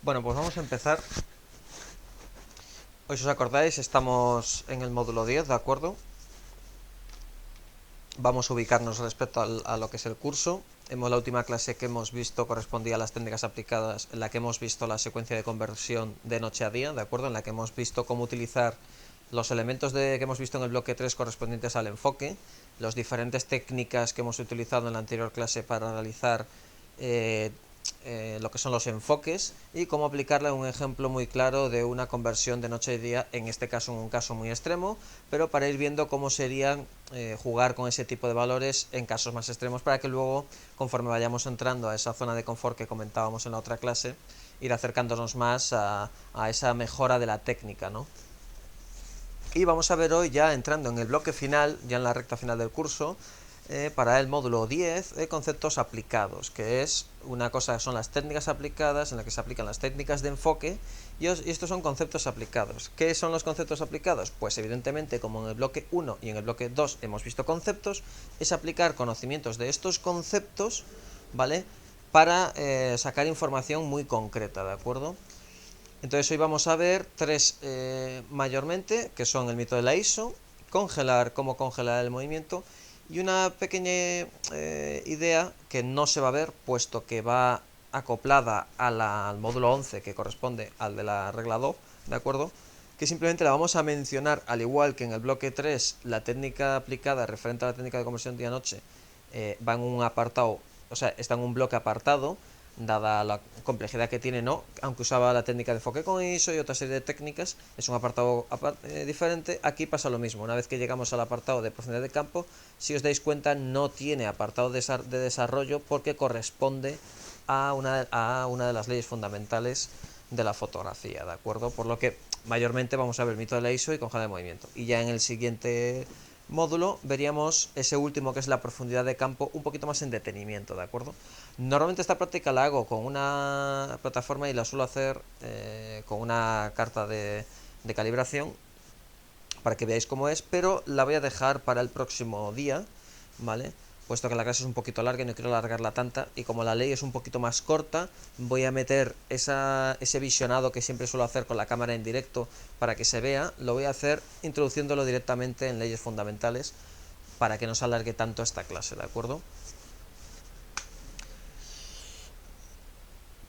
Bueno, pues vamos a empezar. Hoy, si os acordáis, estamos en el módulo 10, ¿de acuerdo? Vamos a ubicarnos respecto a lo que es el curso. La última clase que hemos visto correspondía a las técnicas aplicadas, en la que hemos visto la secuencia de conversión de noche a día, ¿de acuerdo? En la que hemos visto cómo utilizar los elementos que hemos visto en el bloque 3 correspondientes al enfoque, las diferentes técnicas que hemos utilizado en la anterior clase para realizar lo que son los enfoques y cómo aplicarle un ejemplo muy claro de una conversión de noche y día, en este caso en un caso muy extremo, pero para ir viendo cómo sería jugar con ese tipo de valores en casos más extremos, para que luego, conforme vayamos entrando a esa zona de confort que comentábamos en la otra clase, ir acercándonos más a esa mejora de la técnica, ¿no? Y vamos a ver hoy, ya entrando en el bloque final, ya en la recta final del curso, para el módulo 10, conceptos aplicados, que es una cosa que son las técnicas aplicadas, en la que se aplican las técnicas de enfoque, y estos son conceptos aplicados. ¿Qué son los conceptos aplicados? Pues evidentemente, como en el bloque 1 y en el bloque 2 hemos visto conceptos, es aplicar conocimientos de estos conceptos, ¿vale?, para sacar información muy concreta, ¿de acuerdo? Entonces hoy vamos a ver tres mayormente, que son el mito de la ISO, cómo congelar el movimiento, y una pequeña idea que no se va a ver, puesto que va acoplada al módulo 11, que corresponde al de la regla DOF, ¿de acuerdo? Que simplemente la vamos a mencionar, al igual que en el bloque 3, la técnica aplicada referente a la técnica de conversión día-noche va en un apartado, o sea, está en un bloque apartado, dada la complejidad que tiene, ¿no? Aunque usaba la técnica de enfoque con ISO y otra serie de técnicas, es un apartado diferente. Aquí pasa lo mismo. Una vez que llegamos al apartado de profundidad de campo, si os dais cuenta, no tiene apartado de desarrollo, porque corresponde a una de las leyes fundamentales de la fotografía, ¿de acuerdo? Por lo que mayormente vamos a ver mito de la ISO y congelar de movimiento. Y ya en el siguiente módulo veríamos ese último, que es la profundidad de campo, un poquito más en detenimiento, ¿de acuerdo? Normalmente esta práctica la hago con una plataforma y la suelo hacer con una carta de calibración, para que veáis cómo es, pero la voy a dejar para el próximo día, ¿vale? Puesto que la clase es un poquito larga y no quiero alargarla tanta, y como la ley es un poquito más corta, voy a meter ese visionado que siempre suelo hacer con la cámara en directo para que se vea, lo voy a hacer introduciéndolo directamente en leyes fundamentales, para que no se alargue tanto esta clase, ¿de acuerdo?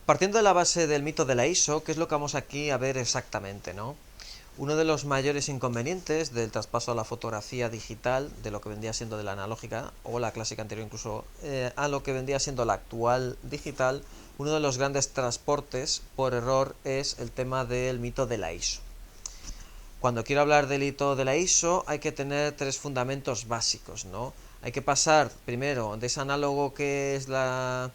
Partiendo de la base del mito de la ISO, ¿qué es lo que vamos aquí a ver exactamente, ¿no? Uno de los mayores inconvenientes del traspaso a la fotografía digital, de lo que vendría siendo de la analógica o la clásica anterior incluso, a lo que vendría siendo la actual digital, uno de los grandes transportes por error es el tema del mito de la ISO. Cuando quiero hablar del mito de la ISO hay que tener tres fundamentos básicos, ¿no? Hay que pasar primero de ese análogo que es la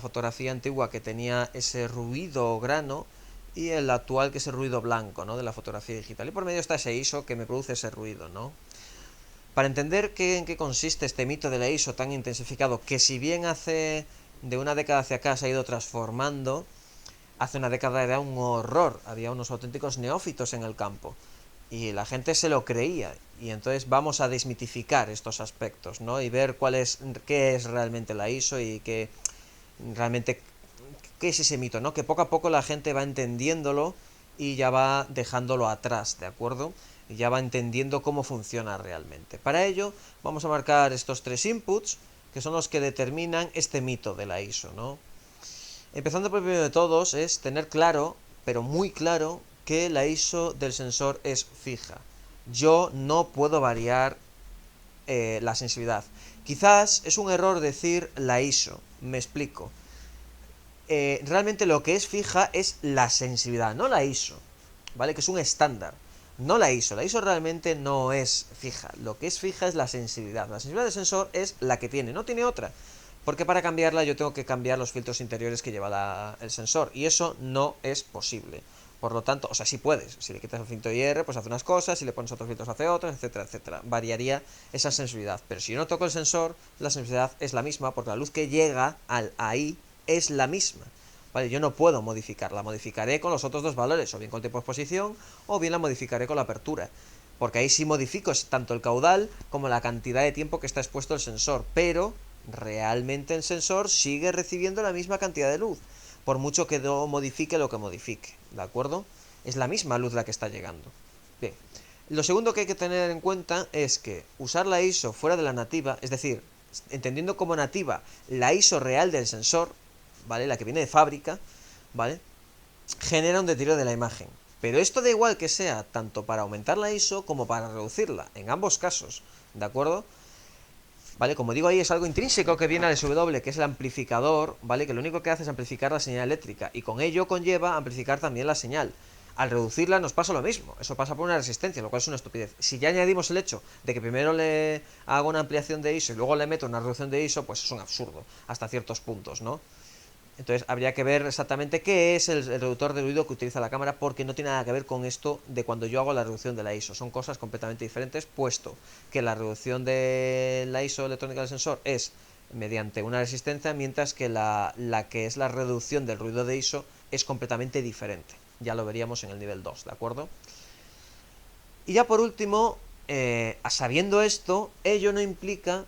fotografía antigua, que tenía ese ruido o grano, y el actual, que es el ruido blanco, ¿no?, de la fotografía digital. Y por medio está ese ISO que me produce ese ruido, ¿no? Para entender en qué consiste este mito de la ISO tan intensificado, que si bien hace de una década hacia acá se ha ido transformando, hace una década era un horror, había unos auténticos neófitos en el campo y la gente se lo creía, y entonces vamos a desmitificar estos aspectos, ¿no?, y ver qué es realmente la ISO y realmente qué es ese mito, ¿no? Que poco a poco la gente va entendiéndolo y ya va dejándolo atrás, ¿de acuerdo? Y ya va entendiendo cómo funciona realmente. Para ello vamos a marcar estos tres inputs, que son los que determinan este mito de la ISO, ¿no? Empezando por el primero de todos, es tener claro, pero muy claro, que la ISO del sensor es fija. Yo no puedo variar la sensibilidad. Quizás es un error decir la ISO, me explico. Realmente lo que es fija es la sensibilidad, no la ISO, ¿vale? Que es un estándar, no la ISO. La ISO realmente no es fija. Lo que es fija es la sensibilidad. La sensibilidad del sensor es la que tiene, no tiene otra. Porque para cambiarla yo tengo que cambiar los filtros interiores que lleva el sensor, y eso no es posible. Por lo tanto, o sea, sí puedes. Si le quitas el filtro IR, pues hace unas cosas, si le pones otros filtros hace otras, etcétera, etcétera. Variaría esa sensibilidad. Pero si yo no toco el sensor, la sensibilidad es la misma, porque la luz que llega ahí es la misma. Vale, yo no puedo modificarla. Modificaré con los otros dos valores, o bien con el tiempo de exposición, o bien la modificaré con la apertura. Porque ahí sí modifico tanto el caudal como la cantidad de tiempo que está expuesto el sensor. Pero realmente el sensor sigue recibiendo la misma cantidad de luz. por mucho que no modifique lo que modifique, ¿de acuerdo? Es la misma luz la que está llegando. Bien, lo segundo que hay que tener en cuenta es que usar la ISO fuera de la nativa, es decir, entendiendo como nativa la ISO real del sensor, ¿vale? La que viene de fábrica, ¿vale? Genera un deterioro de la imagen. Pero esto da igual que sea tanto para aumentar la ISO como para reducirla, en ambos casos, ¿de acuerdo? ¿Vale? Como digo ahí, es algo intrínseco que viene al SW, que es el amplificador, ¿vale? Que lo único que hace es amplificar la señal eléctrica y con ello conlleva amplificar también la señal. Al reducirla nos pasa lo mismo, eso pasa por una resistencia, lo cual es una estupidez. Si ya añadimos el hecho de que primero le hago una ampliación de ISO y luego le meto una reducción de ISO, pues es un absurdo, hasta ciertos puntos, ¿no? Entonces habría que ver exactamente qué es el reductor de ruido que utiliza la cámara, porque no tiene nada que ver con esto de cuando yo hago la reducción de la ISO. Son cosas completamente diferentes, puesto que la reducción de la ISO electrónica del sensor es mediante una resistencia, mientras que la que es la reducción del ruido de ISO es completamente diferente. Ya lo veríamos en el nivel 2, ¿de acuerdo? Y ya por último, sabiendo esto, ello no implica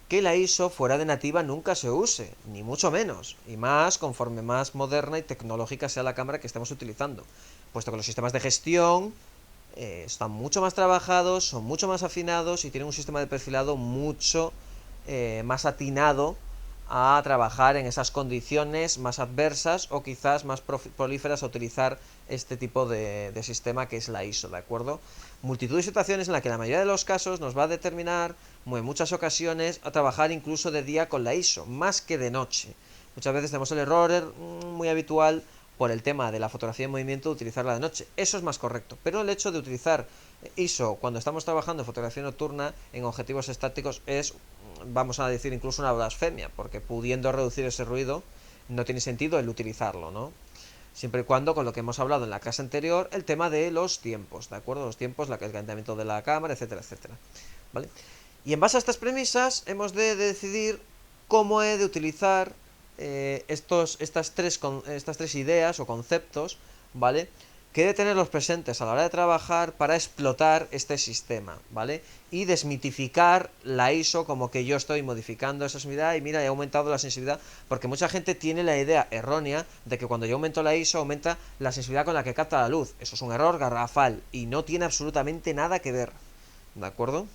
que la ISO fuera de nativa nunca se use, ni mucho menos, y más conforme más moderna y tecnológica sea la cámara que estemos utilizando, puesto que los sistemas de gestión están mucho más trabajados, son mucho más afinados y tienen un sistema de perfilado mucho más atinado a trabajar en esas condiciones más adversas o quizás más prolíferas a utilizar este tipo de sistema que es la ISO, ¿de acuerdo? Multitud de situaciones en las que la mayoría de los casos nos va a determinar, en muchas ocasiones, a trabajar incluso de día con la ISO, más que de noche. Muchas veces tenemos el error muy habitual por el tema de la fotografía en movimiento de utilizarla de noche. Eso es más correcto, pero el hecho de utilizar ISO cuando estamos trabajando en fotografía nocturna en objetivos estáticos es, vamos a decir, incluso una blasfemia, porque pudiendo reducir ese ruido no tiene sentido el utilizarlo, ¿no? Siempre y cuando, con lo que hemos hablado en la clase anterior, el tema de los tiempos, ¿de acuerdo? Los tiempos, el calentamiento de la cámara, etcétera, etcétera, ¿vale? Y en base a estas premisas hemos de decidir cómo he de utilizar estas tres ideas o conceptos, ¿vale? Que he de tenerlos presentes a la hora de trabajar para explotar este sistema, ¿vale? Y desmitificar la ISO como que yo estoy modificando esa sensibilidad y mira, he aumentado la sensibilidad, porque mucha gente tiene la idea errónea de que cuando yo aumento la ISO aumenta la sensibilidad con la que capta la luz. Eso es un error garrafal y no tiene absolutamente nada que ver, ¿de acuerdo?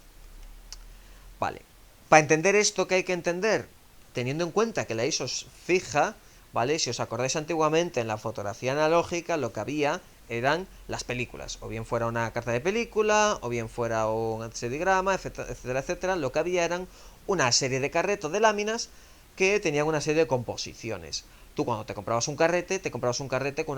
Vale. Para entender esto, ¿qué hay que entender? Teniendo en cuenta que la ISO es fija, ¿vale? Si os acordáis antiguamente en la fotografía analógica lo que había eran las películas, o bien fuera una carta de película, o bien fuera un CD-grama, etcétera, etcétera, etcétera. Lo que había eran una serie de carretos de láminas que tenían una serie de composiciones. Tú cuando te comprabas un carrete con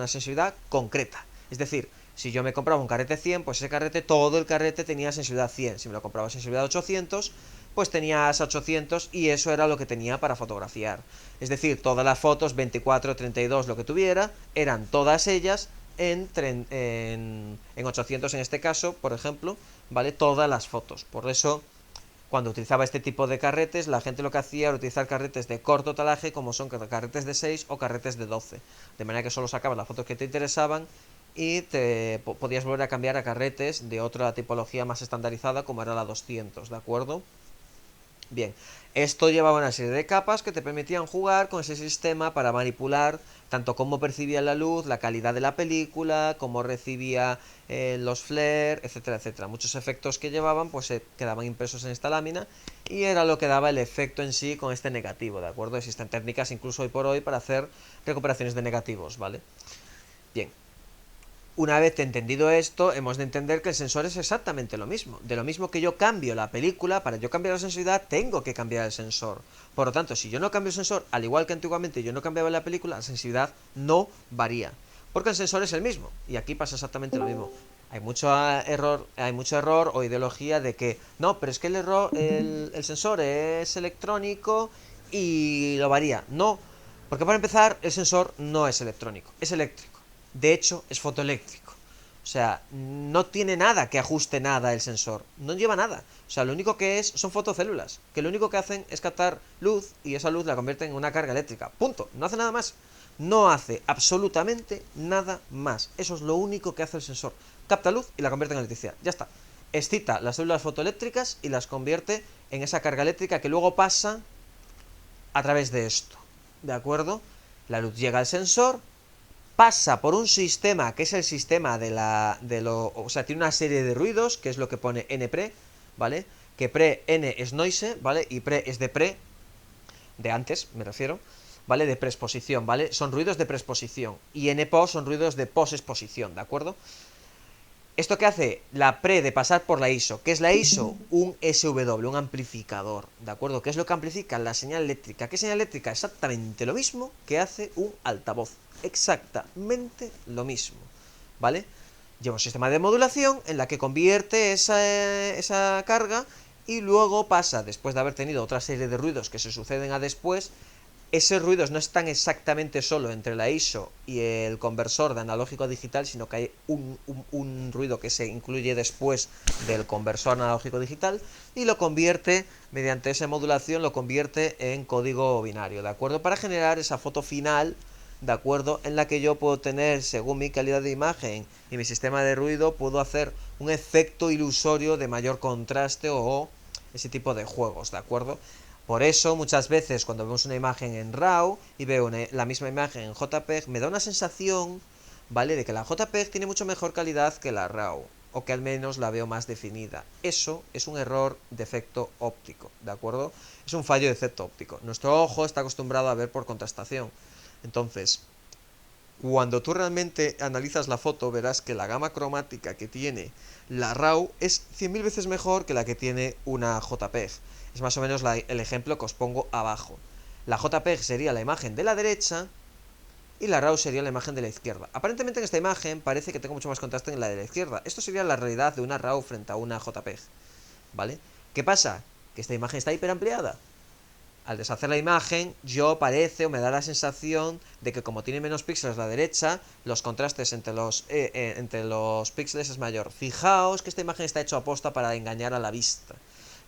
una sensibilidad concreta. Es decir, si yo me compraba un carrete 100, pues ese carrete, todo el carrete tenía sensibilidad 100. Si me lo compraba sensibilidad 800, pues tenías 800 y eso era lo que tenía para fotografiar. Es decir, todas las fotos, 24, 32, lo que tuviera, eran todas ellas en 800 en este caso, por ejemplo, ¿vale? Todas las fotos. Por eso, cuando utilizaba este tipo de carretes, la gente lo que hacía era utilizar carretes de corto talaje, como son carretes de 6 o carretes de 12. De manera que solo sacabas las fotos que te interesaban y te podías volver a cambiar a carretes de otra tipología más estandarizada, como era la 200, ¿de acuerdo? Bien, esto llevaba una serie de capas que te permitían jugar con ese sistema para manipular tanto cómo percibía la luz, la calidad de la película, cómo recibía los flares, etcétera, etcétera. Muchos efectos que llevaban pues se quedaban impresos en esta lámina y era lo que daba el efecto en sí con este negativo, ¿de acuerdo? Existen técnicas incluso hoy por hoy para hacer recuperaciones de negativos, ¿vale? Bien. Una vez entendido esto, hemos de entender que el sensor es exactamente lo mismo. De lo mismo que yo cambio la película, para yo cambiar la sensibilidad, tengo que cambiar el sensor. Por lo tanto, si yo no cambio el sensor, al igual que antiguamente yo no cambiaba la película, la sensibilidad no varía. Porque el sensor es el mismo. Y aquí pasa exactamente lo mismo. Hay mucho error o ideología de que, no, pero es que el sensor es electrónico y lo varía. No, porque para empezar, el sensor no es electrónico, es eléctrico. De hecho, es fotoeléctrico. O sea, no tiene nada que ajuste nada el sensor. No lleva nada. O sea, lo único que son fotocélulas. Que lo único que hacen es captar luz y esa luz la convierten en una carga eléctrica. Punto. No hace nada más. No hace absolutamente nada más. Eso es lo único que hace el sensor. Capta luz y la convierte en electricidad. Ya está. Excita las células fotoeléctricas y las convierte en esa carga eléctrica que luego pasa a través de esto. ¿De acuerdo? La luz llega al sensor, pasa por un sistema que es el sistema o sea, tiene una serie de ruidos, que es lo que pone NPRE, ¿vale? Que N es noise, ¿vale? Y pre es de antes, me refiero, ¿vale? De preexposición, ¿vale? Son ruidos de preexposición. Y NPOS son ruidos de posexposición, ¿de acuerdo? ¿Esto qué hace? La pre de pasar por la ISO. ¿Qué es la ISO? Un SW, un amplificador, ¿de acuerdo? ¿Qué es lo que amplifica? La señal eléctrica. ¿Qué señal eléctrica? Exactamente lo mismo que hace un altavoz. Exactamente lo mismo, ¿vale? Lleva un sistema de modulación en la que convierte esa carga y luego pasa, después de haber tenido otra serie de ruidos que se suceden a después, esos ruidos no están exactamente solo entre la ISO y el conversor de analógico a digital, sino que hay un ruido que se incluye después del conversor analógico a digital y lo convierte, mediante esa modulación, lo convierte en código binario, ¿de acuerdo? Para generar esa foto final, ¿de acuerdo? En la que yo puedo tener, según mi calidad de imagen y mi sistema de ruido, puedo hacer un efecto ilusorio de mayor contraste o ese tipo de juegos, ¿de acuerdo? Por eso, muchas veces, cuando vemos una imagen en RAW y veo la misma imagen en JPEG, me da una sensación, ¿vale?, de que la JPEG tiene mucho mejor calidad que la RAW, o que al menos la veo más definida. Eso es un error de efecto óptico, ¿de acuerdo? Es un fallo de efecto óptico. Nuestro ojo está acostumbrado a ver por contrastación. Entonces, cuando tú realmente analizas la foto, verás que la gama cromática que tiene la RAW es 100.000 veces mejor que la que tiene una JPEG. Es más o menos el ejemplo que os pongo abajo. La JPEG sería la imagen de la derecha y la RAW sería la imagen de la izquierda. Aparentemente en esta imagen parece que tengo mucho más contraste en la de la izquierda. Esto sería la realidad de una RAW frente a una JPEG, ¿vale? ¿Qué pasa? Que esta imagen está hiperampliada. Al deshacer la imagen, yo parece o me da la sensación de que como tiene menos píxeles la derecha, los contrastes entre los píxeles es mayor. Fijaos que esta imagen está hecha a posta para engañar a la vista.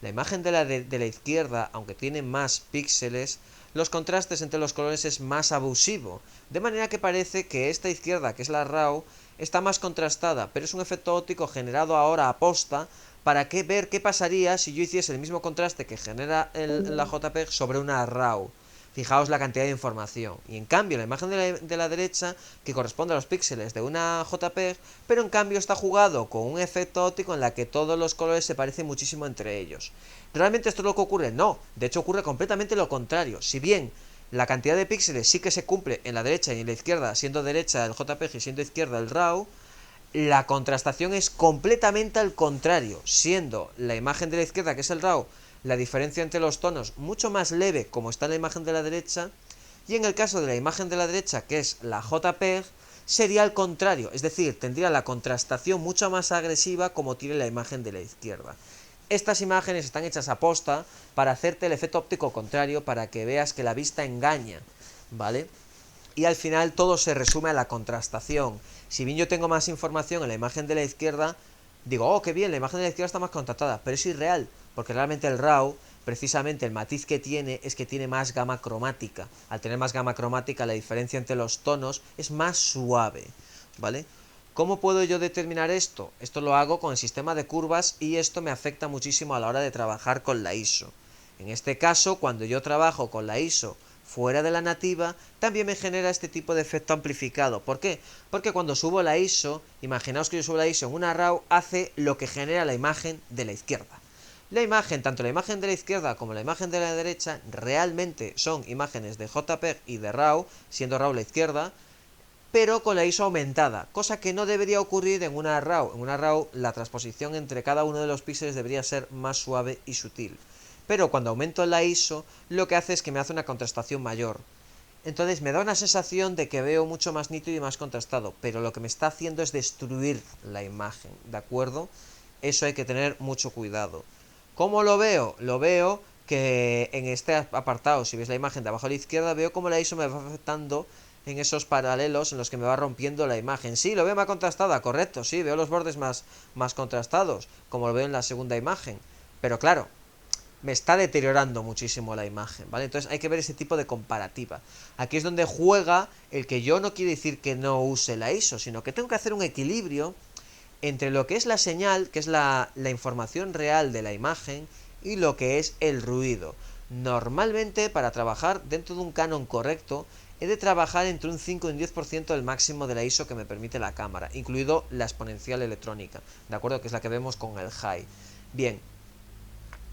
La imagen de la izquierda, aunque tiene más píxeles, los contrastes entre los colores es más abusivo. De manera que parece que esta izquierda, que es la RAW, está más contrastada, pero es un efecto óptico generado ahora a posta para ver qué pasaría si yo hiciese el mismo contraste que genera la JPEG sobre una RAW. Fijaos la cantidad de información. Y en cambio, la imagen de la derecha, que corresponde a los píxeles de una JPEG, pero en cambio está jugado con un efecto óptico en la que todos los colores se parecen muchísimo entre ellos. ¿Realmente esto es lo que ocurre? No. De hecho, ocurre completamente lo contrario. Si bien la cantidad de píxeles sí que se cumple en la derecha y en la izquierda, siendo derecha el JPEG y siendo izquierda el RAW, la contrastación es completamente al contrario, siendo la imagen de la izquierda, que es el RAW, la diferencia entre los tonos mucho más leve, como está en la imagen de la derecha, y en el caso de la imagen de la derecha, que es la JPEG, sería al contrario, es decir, tendría la contrastación mucho más agresiva como tiene la imagen de la izquierda. Estas imágenes están hechas a posta para hacerte el efecto óptico contrario, para que veas que la vista engaña, ¿vale? Y al final todo se resume a la contrastación. Si bien yo tengo más información en la imagen de la izquierda, digo, oh, qué bien, la imagen de la izquierda está más contrastada, pero es irreal, porque realmente el RAW, precisamente el matiz que tiene es que tiene más gama cromática. Al tener más gama cromática, la diferencia entre los tonos es más suave, ¿vale? ¿Cómo puedo yo determinar esto? Esto lo hago con el sistema de curvas y esto me afecta muchísimo a la hora de trabajar con la ISO. En este caso, cuando yo trabajo con la ISO fuera de la nativa, también me genera este tipo de efecto amplificado. ¿Por qué? Porque cuando subo la ISO, imaginaos que yo subo la ISO en una RAW, hace lo que genera la imagen de la izquierda. La imagen, tanto la imagen de la izquierda como la imagen de la derecha, realmente son imágenes de JPEG y de RAW, siendo RAW la izquierda, pero con la ISO aumentada, cosa que no debería ocurrir en una RAW. En una RAW la transposición entre cada uno de los píxeles debería ser más suave y sutil. Pero cuando aumento la ISO, lo que hace es que me hace una contrastación mayor. Entonces me da una sensación de que veo mucho más nítido y más contrastado, pero lo que me está haciendo es destruir la imagen, ¿de acuerdo? Eso hay que tener mucho cuidado. ¿Cómo lo veo? Lo veo que en este apartado, si veis la imagen de abajo a la izquierda, veo cómo la ISO me va afectando en esos paralelos en los que me va rompiendo la imagen. Sí, lo veo más contrastada, correcto, sí, veo los bordes más contrastados, como lo veo en la segunda imagen. Pero claro, me está deteriorando muchísimo la imagen, ¿vale? Entonces hay que ver ese tipo de comparativa. Aquí es donde juega el que yo no quiere decir que no use la ISO, sino que tengo que hacer un equilibrio entre lo que es la señal, que es la información real de la imagen, y lo que es el ruido. Normalmente, para trabajar dentro de un canon correcto, he de trabajar entre un 5 y un 10% del máximo de la ISO que me permite la cámara, incluido la exponencial electrónica, ¿de acuerdo? Que es la que vemos con el high. Bien,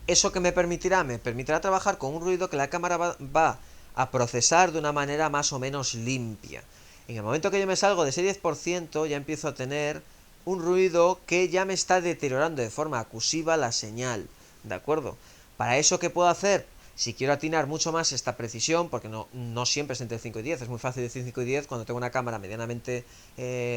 ¿eso que me permitirá? Me permitirá trabajar con un ruido que la cámara va a procesar de una manera más o menos limpia. En el momento que yo me salgo de ese 10%, ya empiezo a tener un ruido que ya me está deteriorando de forma acusiva la señal, ¿de acuerdo? Para eso, ¿qué puedo hacer? Si quiero atinar mucho más esta precisión, porque no siempre es entre 5 y 10, es muy fácil decir 5 y 10 cuando tengo una cámara medianamente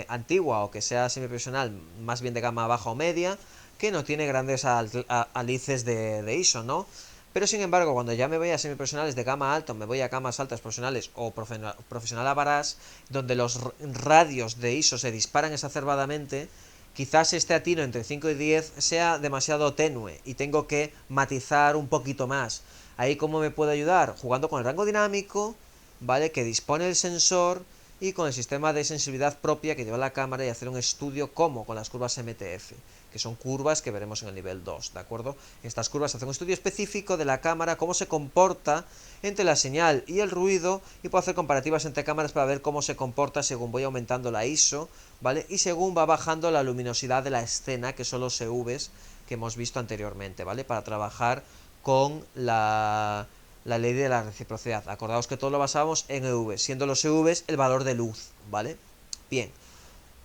antigua o que sea semiprofesional, más bien de gama baja o media, que no tiene grandes alices de ISO, ¿no? Pero sin embargo, cuando ya me voy a semiprofesionales de gama alta, me voy a gamas altas profesionales o profesional a varas, donde los radios de ISO se disparan exacerbadamente, quizás este atino entre 5 y 10 sea demasiado tenue y tengo que matizar un poquito más. Ahí, ¿cómo me puede ayudar? Jugando con el rango dinámico, ¿vale? Que dispone el sensor y con el sistema de sensibilidad propia que lleva la cámara y hacer un estudio como con las curvas MTF, que son curvas que veremos en el nivel 2, ¿de acuerdo? En estas curvas hace un estudio específico de la cámara, cómo se comporta entre la señal y el ruido, y puedo hacer comparativas entre cámaras para ver cómo se comporta según voy aumentando la ISO, ¿vale? Y según va bajando la luminosidad de la escena, que son los EVs que hemos visto anteriormente, ¿vale? Para trabajar con la ley de la reciprocidad. Acordaos que todo lo basábamos en EV, siendo los EVs el valor de luz, ¿vale? Bien,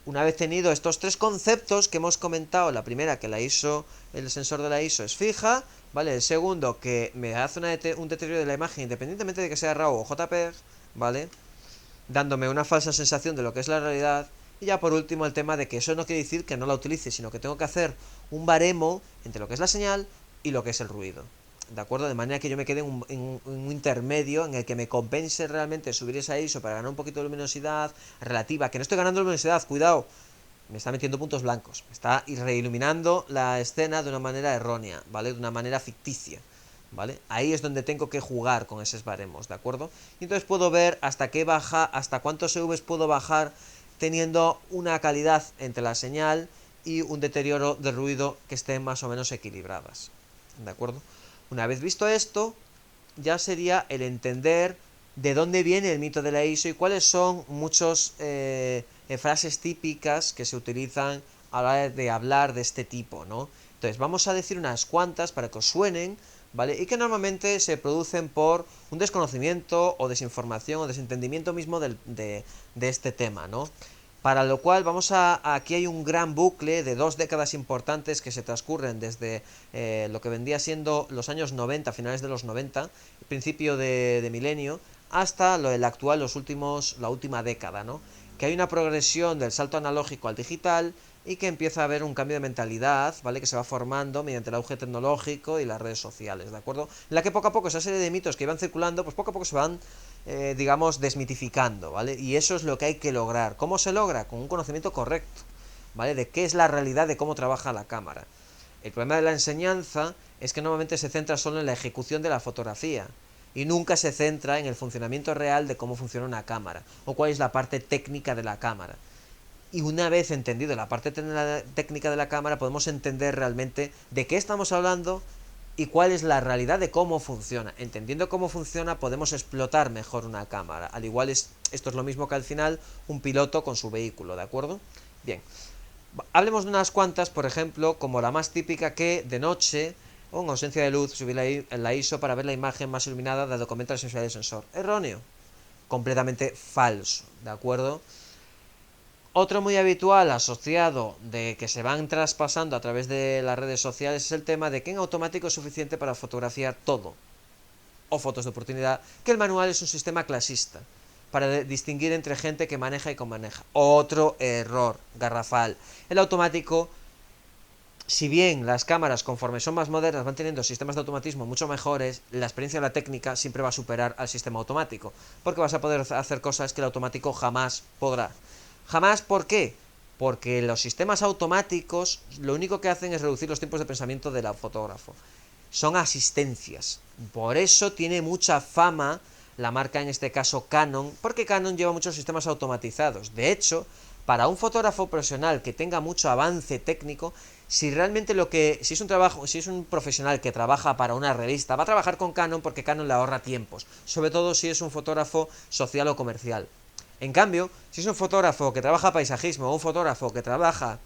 una vez tenido estos tres conceptos que hemos comentado, la primera, que la ISO, el sensor de la ISO es fija, ¿vale? El segundo, que me hace un deterioro de la imagen independientemente de que sea RAW o JPEG, ¿vale? Dándome una falsa sensación de lo que es la realidad. Y ya por último el tema de que eso no quiere decir que no la utilice, sino que tengo que hacer un baremo entre lo que es la señal y lo que es el ruido, ¿de acuerdo? De manera que yo me quede en un intermedio en el que me compense realmente subir esa ISO para ganar un poquito de luminosidad relativa, que no estoy ganando luminosidad, cuidado, me está metiendo puntos blancos, me está reiluminando la escena de una manera errónea, ¿vale? De una manera ficticia, ¿vale? Ahí es donde tengo que jugar con esos baremos, ¿de acuerdo? Y entonces puedo ver hasta qué baja, hasta cuántos EVs puedo bajar teniendo una calidad entre la señal y un deterioro de ruido que estén más o menos equilibradas, ¿de acuerdo? Una vez visto esto, ya sería el entender de dónde viene el mito de la ISO y cuáles son muchas frases típicas que se utilizan a la hora de hablar de este tipo, ¿no? Entonces vamos a decir unas cuantas para que os suenen, ¿vale? Y que normalmente se producen por un desconocimiento o desinformación o desentendimiento mismo de este tema, ¿no? Para lo cual aquí hay un gran bucle de 2 décadas importantes que se transcurren desde lo que vendría siendo los años 90, finales de los 90, principio de milenio, hasta el actual, la última década, ¿no? Que hay una progresión del salto analógico al digital y que empieza a haber un cambio de mentalidad, ¿vale? Que se va formando mediante el auge tecnológico y las redes sociales, ¿de acuerdo? En la que poco a poco esa serie de mitos que iban circulando, pues poco a poco se van digamos, desmitificando, ¿vale? Y eso es lo que hay que lograr. ¿Cómo se logra? Con un conocimiento correcto, ¿vale? De qué es la realidad de cómo trabaja la cámara. El problema de la enseñanza es que normalmente se centra solo en la ejecución de la fotografía y nunca se centra en el funcionamiento real de cómo funciona una cámara o cuál es la parte técnica de la cámara. Y una vez entendido la parte técnica de la cámara, podemos entender realmente de qué estamos hablando y cuál es la realidad de cómo funciona. Entendiendo cómo funciona, podemos explotar mejor una cámara. Al igual esto es lo mismo que al final un piloto con su vehículo, ¿de acuerdo? Bien, hablemos de unas cuantas, por ejemplo, como la más típica, que de noche o en ausencia de luz subir la ISO para ver la imagen más iluminada dado que aumenta la sensibilidad del sensor. Erróneo, completamente falso, ¿de acuerdo? Otro muy habitual asociado de que se van traspasando a través de las redes sociales es el tema de que en automático es suficiente para fotografiar todo, o fotos de oportunidad, que el manual es un sistema clasista, para distinguir entre gente que maneja y que maneja. Otro error garrafal. El automático, si bien las cámaras conforme son más modernas van teniendo sistemas de automatismo mucho mejores, la experiencia de la técnica siempre va a superar al sistema automático, porque vas a poder hacer cosas que el automático jamás podrá. Jamás, ¿por qué? Porque los sistemas automáticos lo único que hacen es reducir los tiempos de pensamiento del fotógrafo. Son asistencias. Por eso tiene mucha fama la marca, en este caso Canon, porque Canon lleva muchos sistemas automatizados. De hecho, para un fotógrafo profesional que tenga mucho avance técnico, Si realmente si es un trabajo, si es un profesional que trabaja para una revista, va a trabajar con Canon porque Canon le ahorra tiempos, sobre todo si es un fotógrafo social o comercial. En cambio, si es un fotógrafo que trabaja paisajismo o un fotógrafo que trabaja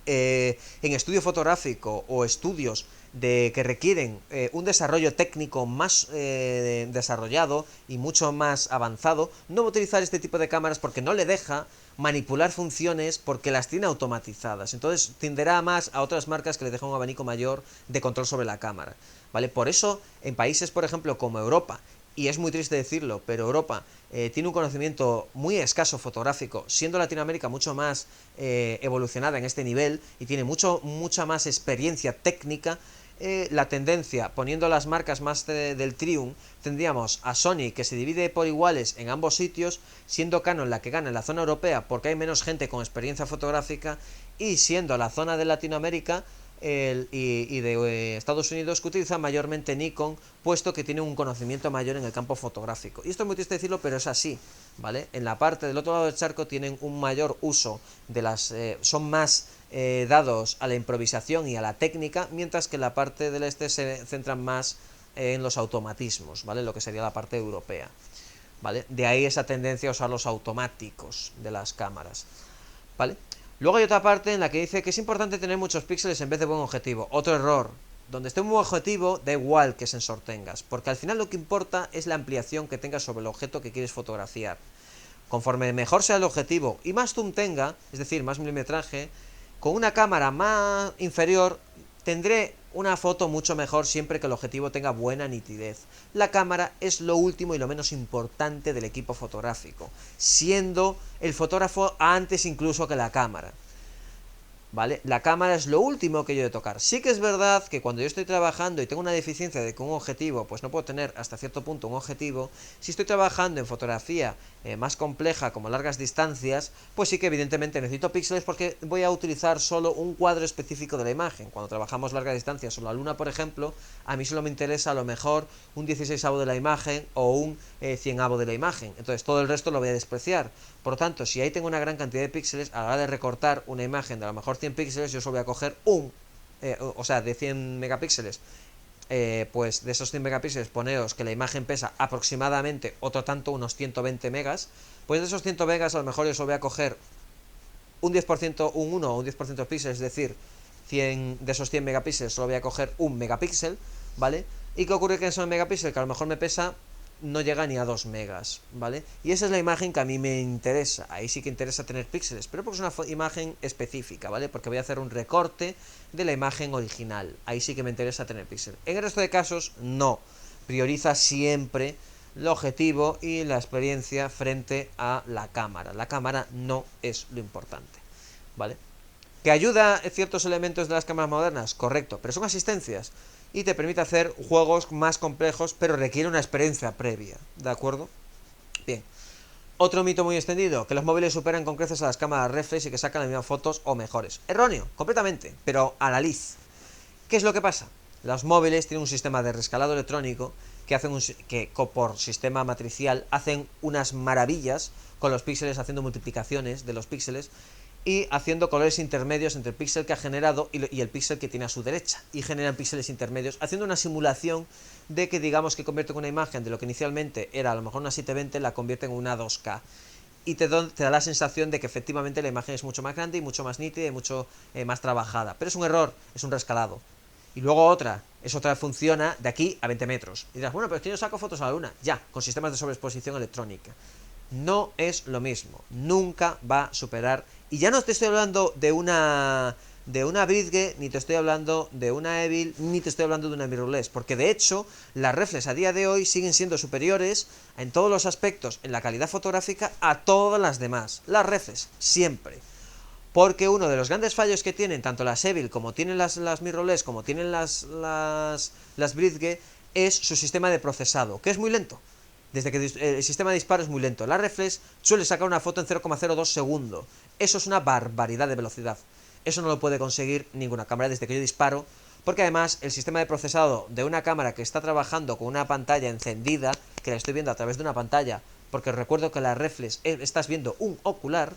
en estudio fotográfico o estudios que requieren un desarrollo técnico más desarrollado y mucho más avanzado, no va a utilizar este tipo de cámaras porque no le deja manipular funciones porque las tiene automatizadas. Entonces tenderá más a otras marcas que le dejan un abanico mayor de control sobre la cámara, ¿vale? Por eso en países, por ejemplo, como Europa, y es muy triste decirlo, pero Europa tiene un conocimiento muy escaso fotográfico, siendo Latinoamérica mucho más evolucionada en este nivel y tiene mucha más experiencia técnica. La tendencia, poniendo las marcas más del Triumph, tendríamos a Sony, que se divide por iguales en ambos sitios, siendo Canon la que gana en la zona europea porque hay menos gente con experiencia fotográfica, y siendo la zona de Latinoamérica y de Estados Unidos que utiliza mayormente Nikon, puesto que tiene un conocimiento mayor en el campo fotográfico. Y esto es muy triste decirlo, pero es así, ¿vale? En la parte del otro lado del charco tienen un mayor uso son más dados a la improvisación y a la técnica, mientras que en la parte del este se centran más en los automatismos, ¿vale? Lo que sería la parte europea, ¿vale? De ahí esa tendencia a usar los automáticos de las cámaras, ¿vale? Luego hay otra parte en la que dice que es importante tener muchos píxeles en vez de buen objetivo. Otro error. Donde esté un buen objetivo, da igual qué sensor tengas, porque al final lo que importa es la ampliación que tengas sobre el objeto que quieres fotografiar. Conforme mejor sea el objetivo y más zoom tenga, es decir, más milimetraje, con una cámara más inferior tendré una foto mucho mejor siempre que el objetivo tenga buena nitidez. La cámara es lo último y lo menos importante del equipo fotográfico, siendo el fotógrafo antes incluso que la cámara, ¿vale? La cámara es lo último que yo he de tocar. Sí que es verdad que cuando yo estoy trabajando y tengo una deficiencia de que un objetivo, pues no puedo tener hasta cierto punto un objetivo, si estoy trabajando en fotografía más compleja, como largas distancias, pues sí que evidentemente necesito píxeles porque voy a utilizar solo un cuadro específico de la imagen. Cuando trabajamos largas distancias o la luna, por ejemplo, a mí solo me interesa a lo mejor un 16avo de la imagen o un 100avo de la imagen. Entonces todo el resto lo voy a despreciar. Por lo tanto, si ahí tengo una gran cantidad de píxeles, a la hora de recortar una imagen de a lo mejor 100 píxeles, yo solo voy a coger de 100 megapíxeles, pues de esos 100 megapíxeles, poneos que la imagen pesa aproximadamente otro tanto, unos 120 megas, pues de esos 100 megas a lo mejor yo solo voy a coger un 10%, un 1 o un 10% de píxeles, es decir, 100 de esos 100 megapíxeles solo voy a coger un megapíxel, ¿vale? ¿Y qué ocurre? Que esos megapíxeles que a lo mejor me pesa no llega ni a 2 megas, ¿vale? Y esa es la imagen que a mí me interesa. Ahí sí que interesa tener píxeles, pero porque es una imagen específica, ¿vale? Porque voy a hacer un recorte de la imagen original. Ahí sí que me interesa tener píxeles. En el resto de casos, no. Prioriza siempre el objetivo y la experiencia frente a la cámara. La cámara no es lo importante, ¿vale? ¿Que ayuda ciertos elementos de las cámaras modernas? Correcto, pero son asistencias y te permite hacer juegos más complejos, pero requiere una experiencia previa, ¿de acuerdo? Bien. Otro mito muy extendido, que los móviles superan con creces a las cámaras reflex y que sacan las mismas fotos o mejores. Erróneo, completamente, pero a la liz. ¿Qué es lo que pasa? Los móviles tienen un sistema de rescalado electrónico que por sistema matricial hacen unas maravillas con los píxeles, haciendo multiplicaciones de los píxeles y haciendo colores intermedios entre el píxel que ha generado y el píxel que tiene a su derecha, y generan píxeles intermedios, haciendo una simulación de que digamos que convierte una imagen de lo que inicialmente era a lo mejor una 720, la convierte en una 2K. Y te da la sensación de que efectivamente la imagen es mucho más grande y mucho más nítida y mucho más trabajada. Pero es un error, es un rescalado. Y luego eso funciona de aquí a 20 metros. Y dirás, bueno, pero es que yo saco fotos a la luna. Ya, con sistemas de sobreexposición electrónica. No es lo mismo, nunca va a superar. Y ya no te estoy hablando de una Bridge, ni te estoy hablando de una Evil, ni te estoy hablando de una mirrorless, porque de hecho las reflex a día de hoy siguen siendo superiores en todos los aspectos, en la calidad fotográfica, a todas las demás. Las reflex, siempre. Porque uno de los grandes fallos que tienen tanto las Evil como tienen las mirrorless, como tienen las Bridge, es su sistema de procesado, que es muy lento. Desde que el sistema de disparo es muy lento. La reflex suele sacar una foto en 0,02 segundo. Eso es una barbaridad de velocidad. Eso no lo puede conseguir ninguna cámara desde que yo disparo, porque además el sistema de procesado de una cámara que está trabajando con una pantalla encendida, que la estoy viendo a través de una pantalla, porque recuerdo que la reflex estás viendo un ocular,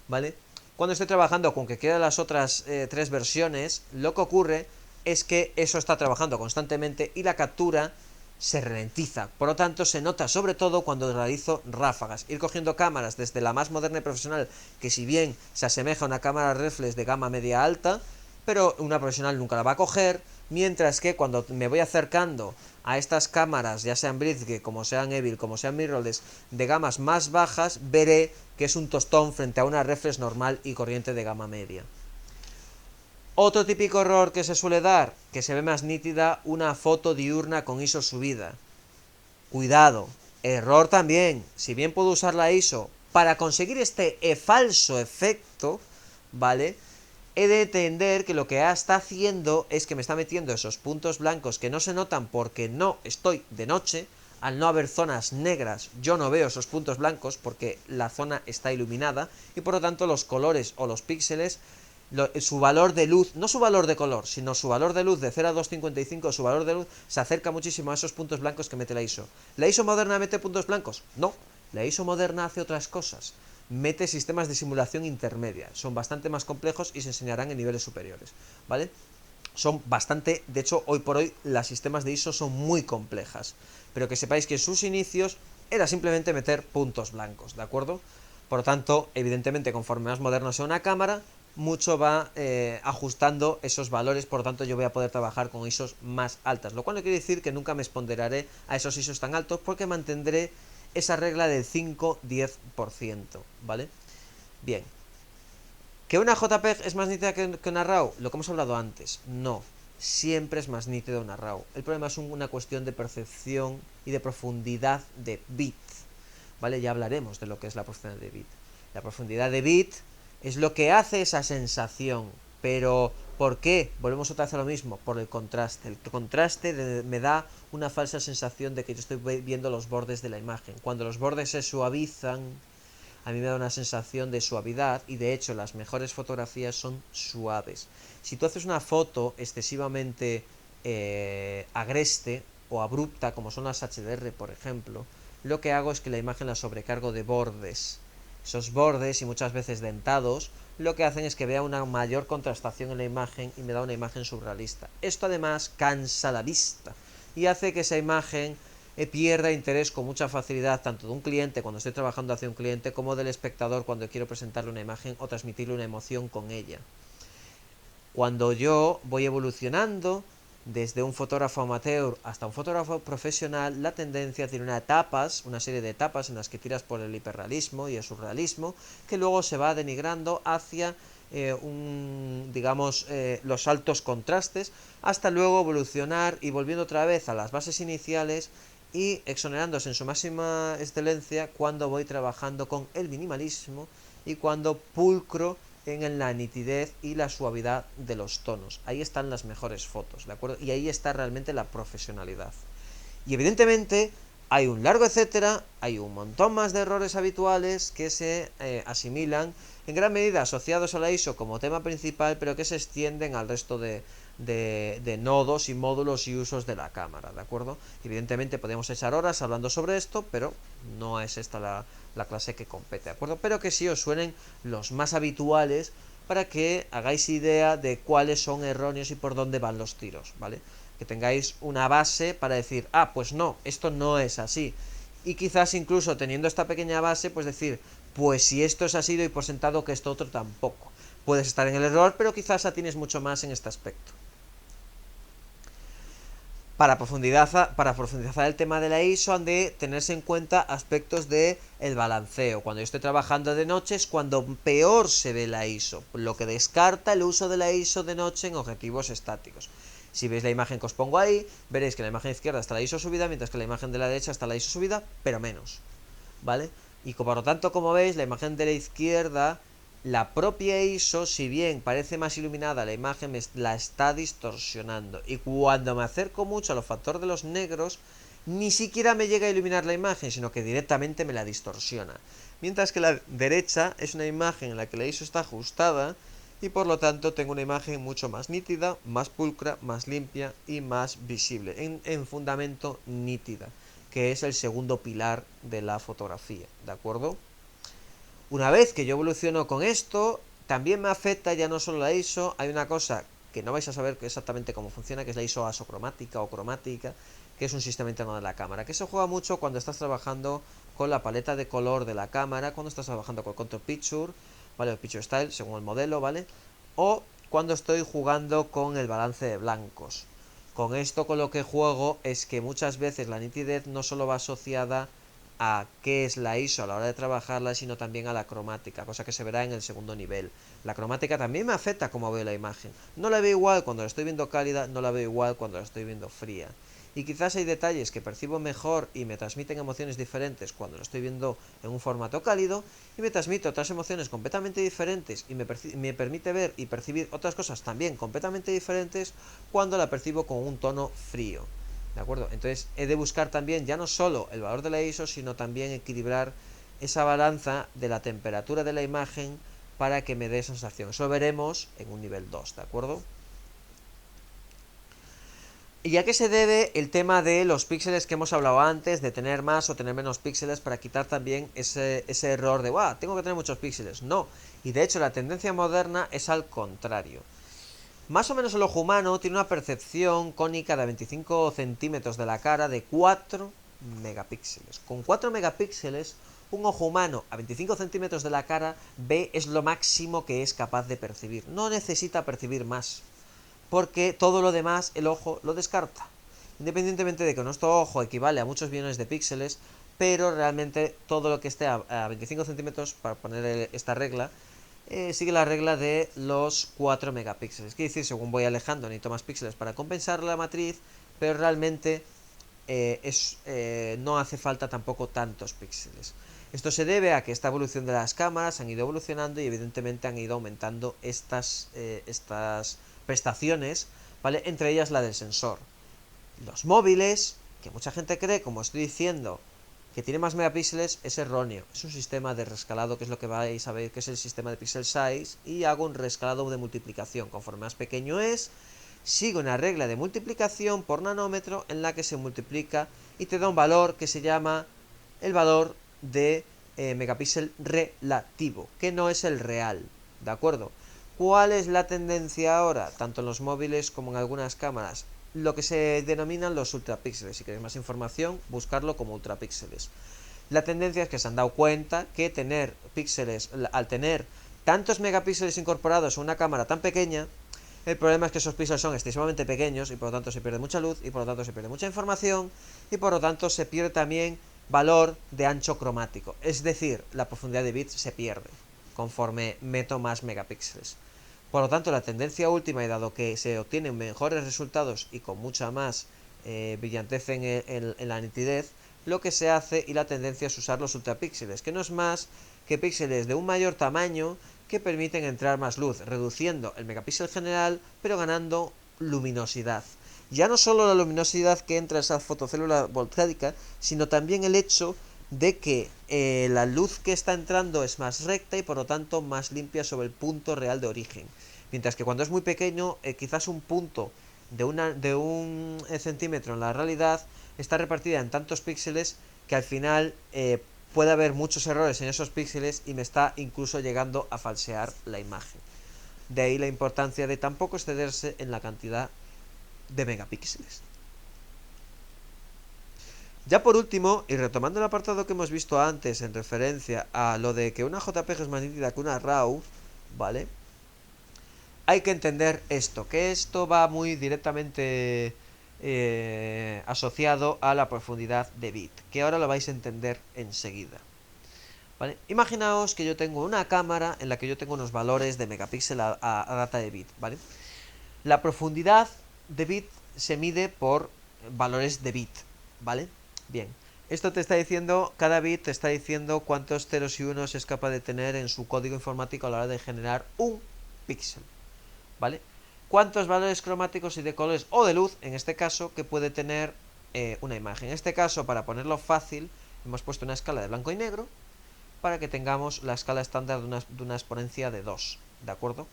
¿vale? Cuando estoy trabajando con cualquiera de las otras 3 versiones, lo que ocurre es que eso está trabajando constantemente y la captura se ralentiza. Por lo tanto, se nota sobre todo cuando realizo ráfagas. Ir cogiendo cámaras desde la más moderna y profesional, que si bien se asemeja a una cámara reflex de gama media alta, pero una profesional nunca la va a coger, mientras que cuando me voy acercando a estas cámaras, ya sean Brightcam, como sean Evil, como sean mirrorless, de gamas más bajas, veré que es un tostón frente a una reflex normal y corriente de gama media. Otro típico error que se suele dar, que se ve más nítida una foto diurna con ISO subida. Cuidado, error también, si bien puedo usar la ISO para conseguir este falso efecto, ¿vale? He de entender que lo que está haciendo es que me está metiendo esos puntos blancos que no se notan porque no estoy de noche. Al no haber zonas negras, yo no veo esos puntos blancos porque la zona está iluminada y por lo tanto los colores o los píxeles, su valor de luz, no su valor de color, sino su valor de luz de 0 a 255, su valor de luz se acerca muchísimo a esos puntos blancos que mete la ISO. ¿La ISO moderna mete puntos blancos? No, la ISO moderna hace otras cosas. Mete sistemas de simulación intermedia, son bastante más complejos y se enseñarán en niveles superiores, ¿vale? Son bastante, de hecho, hoy por hoy las sistemas de ISO son muy complejas, pero que sepáis que en sus inicios era simplemente meter puntos blancos, ¿de acuerdo? Por lo tanto, evidentemente, conforme más moderno sea una cámara, mucho va ajustando esos valores, por lo tanto yo voy a poder trabajar con ISOs más altas, lo cual no quiere decir que nunca me esponderaré a esos ISOs tan altos porque mantendré esa regla del 5-10%, ¿vale? Bien. ¿Que una JPEG es más nítida que una RAW? Lo que hemos hablado antes, no. Siempre es más nítida una RAW. El problema es una cuestión de percepción y de profundidad de bit, ¿vale? Ya hablaremos de lo que es la profundidad de bit. La profundidad de bit es lo que hace esa sensación, pero ¿por qué? Volvemos otra vez a lo mismo, por el contraste. El contraste me da una falsa sensación de que yo estoy viendo los bordes de la imagen. Cuando los bordes se suavizan, a mí me da una sensación de suavidad y de hecho las mejores fotografías son suaves. Si tú haces una foto excesivamente agreste o abrupta, como son las HDR, por ejemplo, lo que hago es que la imagen la sobrecargo de bordes. Esos bordes, y muchas veces dentados, lo que hacen es que vea una mayor contrastación en la imagen y me da una imagen surrealista. Esto además cansa la vista y hace que esa imagen pierda interés con mucha facilidad tanto de un cliente cuando estoy trabajando hacia un cliente como del espectador cuando quiero presentarle una imagen o transmitirle una emoción con ella. Cuando yo voy evolucionando desde un fotógrafo amateur hasta un fotógrafo profesional, la tendencia tiene una serie de etapas en las que tiras por el hiperrealismo y el surrealismo, que luego se va denigrando hacia los altos contrastes, hasta luego evolucionar y volviendo otra vez a las bases iniciales y exonerándose en su máxima excelencia cuando voy trabajando con el minimalismo y cuando pulcro en la nitidez y la suavidad de los tonos. Ahí están las mejores fotos, ¿de acuerdo? Y ahí está realmente la profesionalidad. Y evidentemente hay un largo etcétera, hay un montón más de errores habituales que se asimilan en gran medida asociados a la ISO como tema principal, pero que se extienden al resto de nodos y módulos y usos de la cámara, ¿de acuerdo? Evidentemente podemos echar horas hablando sobre esto, pero no es esta la clase que compete, ¿de acuerdo? Pero que sí os suenen los más habituales para que hagáis idea de cuáles son erróneos y por dónde van los tiros, ¿vale? Que tengáis una base para decir, ah, pues no, esto no es así. Y quizás incluso teniendo esta pequeña base, pues decir, pues si esto es así, doy por sentado que esto otro tampoco. Puedes estar en el error, pero quizás tienes mucho más en este aspecto. Para profundizar el tema de la ISO han de tenerse en cuenta aspectos de el balanceo. Cuando yo estoy trabajando de noche es cuando peor se ve la ISO, lo que descarta el uso de la ISO de noche en objetivos estáticos. Si veis la imagen que os pongo ahí, veréis que en la imagen izquierda está la ISO subida, mientras que en la imagen de la derecha está la ISO subida, pero menos, ¿vale? Y por lo tanto, como veis, la imagen de la izquierda, la propia ISO, si bien parece más iluminada, la imagen la está distorsionando. Y cuando me acerco mucho a los factores de los negros, ni siquiera me llega a iluminar la imagen, sino que directamente me la distorsiona. Mientras que la derecha es una imagen en la que la ISO está ajustada y por lo tanto tengo una imagen mucho más nítida, más pulcra, más limpia y más visible, en fundamento nítida, que es el segundo pilar de la fotografía, ¿de acuerdo? Una vez que yo evoluciono con esto, También me afecta ya no solo la ISO, hay una cosa que no vais a saber exactamente cómo funciona, que es la ISO asocromática o cromática, que es un sistema interno de la cámara, que se juega mucho cuando estás trabajando con la paleta de color de la cámara, cuando estás trabajando con Contour Picture, ¿vale? O Picture Style, según el modelo, ¿vale? O cuando estoy jugando con el balance de blancos. Con esto con lo que juego es que muchas veces la nitidez no solo va asociada a qué es la ISO a la hora de trabajarla, sino también a la cromática, cosa que se verá en el segundo nivel. La cromática también me afecta como veo la imagen. No la veo igual cuando la estoy viendo cálida, no la veo igual cuando la estoy viendo fría. Y quizás hay detalles que percibo mejor y me transmiten emociones diferentes cuando lo estoy viendo en un formato cálido, y me transmite otras emociones completamente diferentes y me permite ver y percibir otras cosas también completamente diferentes cuando la percibo con un tono frío. ¿De acuerdo? Entonces he de buscar también ya no solo el valor de la ISO, sino también equilibrar esa balanza de la temperatura de la imagen para que me dé esa sensación. Eso lo veremos en un nivel 2, ¿de acuerdo? ¿Y a qué se debe el tema de los píxeles que hemos hablado antes, de tener más o tener menos píxeles, para quitar también ese error de, ¡guau! Tengo que tener muchos píxeles. No, y de hecho la tendencia moderna es al contrario. Más o menos el ojo humano tiene una percepción cónica de 25 centímetros de la cara de 4 megapíxeles. Con 4 megapíxeles, un ojo humano a 25 centímetros de la cara ve es lo máximo que es capaz de percibir. No necesita percibir más, porque todo lo demás el ojo lo descarta. Independientemente de que nuestro ojo equivale a muchos millones de píxeles, pero realmente todo lo que esté a 25 centímetros, para poner esta regla, sigue la regla de los 4 megapíxeles. Quiere decir, según voy alejando necesito más píxeles para compensar la matriz, pero realmente no hace falta tampoco tantos píxeles. Esto se debe a que esta evolución de las cámaras han ido evolucionando y evidentemente han ido aumentando estas prestaciones, ¿vale? Entre ellas la del sensor. Los móviles, que mucha gente cree, como estoy diciendo, que tiene más megapíxeles, es erróneo. Es un sistema de rescalado, que es lo que vais a ver, que es el sistema de pixel size, y hago un rescalado de multiplicación. Conforme más pequeño es, sigo una regla de multiplicación por nanómetro en la que se multiplica y te da un valor que se llama el valor de megapíxel relativo, que no es el real, ¿de acuerdo? ¿Cuál es la tendencia ahora? Tanto en los móviles como en algunas cámaras, lo que se denominan los ultrapíxeles. Si queréis más información, buscarlo como ultrapíxeles. La tendencia es que se han dado cuenta que tener píxeles, al tener tantos megapíxeles incorporados en una cámara tan pequeña, el problema es que esos píxeles son excesivamente pequeños y por lo tanto se pierde mucha luz y por lo tanto se pierde mucha información y por lo tanto se pierde también valor de ancho cromático. Es decir, la profundidad de bits se pierde conforme meto más megapíxeles. Por lo tanto, la tendencia última, y dado que se obtienen mejores resultados y con mucha más brillantez en la nitidez, lo que se hace y la tendencia es usar los ultrapíxeles, que no es más que píxeles de un mayor tamaño que permiten entrar más luz, reduciendo el megapíxel general, pero ganando luminosidad. Ya no solo la luminosidad que entra a esa fotocélula voltaica, sino también el hecho de que la luz que está entrando es más recta y por lo tanto más limpia sobre el punto real de origen. Mientras que cuando es muy pequeño, quizás un punto de un centímetro en la realidad está repartida en tantos píxeles que al final puede haber muchos errores en esos píxeles y me está incluso llegando a falsear la imagen. De ahí la importancia de tampoco excederse en la cantidad de megapíxeles. Ya por último, y retomando el apartado que hemos visto antes en referencia a lo de que una JPG es más nítida que una RAW, ¿vale? Hay que entender esto, que esto va muy directamente asociado a la profundidad de bit, que ahora lo vais a entender enseguida. ¿Vale? Imaginaos que yo tengo una cámara en la que yo tengo unos valores de megapíxel a data de bit, ¿vale? La profundidad de bit se mide por valores de bit, ¿vale? Bien, esto te está diciendo, cada bit te está diciendo cuántos ceros y unos es capaz de tener en su código informático a la hora de generar un píxel, ¿vale? Cuántos valores cromáticos y de colores o de luz, en este caso, que puede tener una imagen. En este caso, para ponerlo fácil, hemos puesto una escala de blanco y negro para que tengamos la escala estándar de una exponencia de 2, ¿de acuerdo?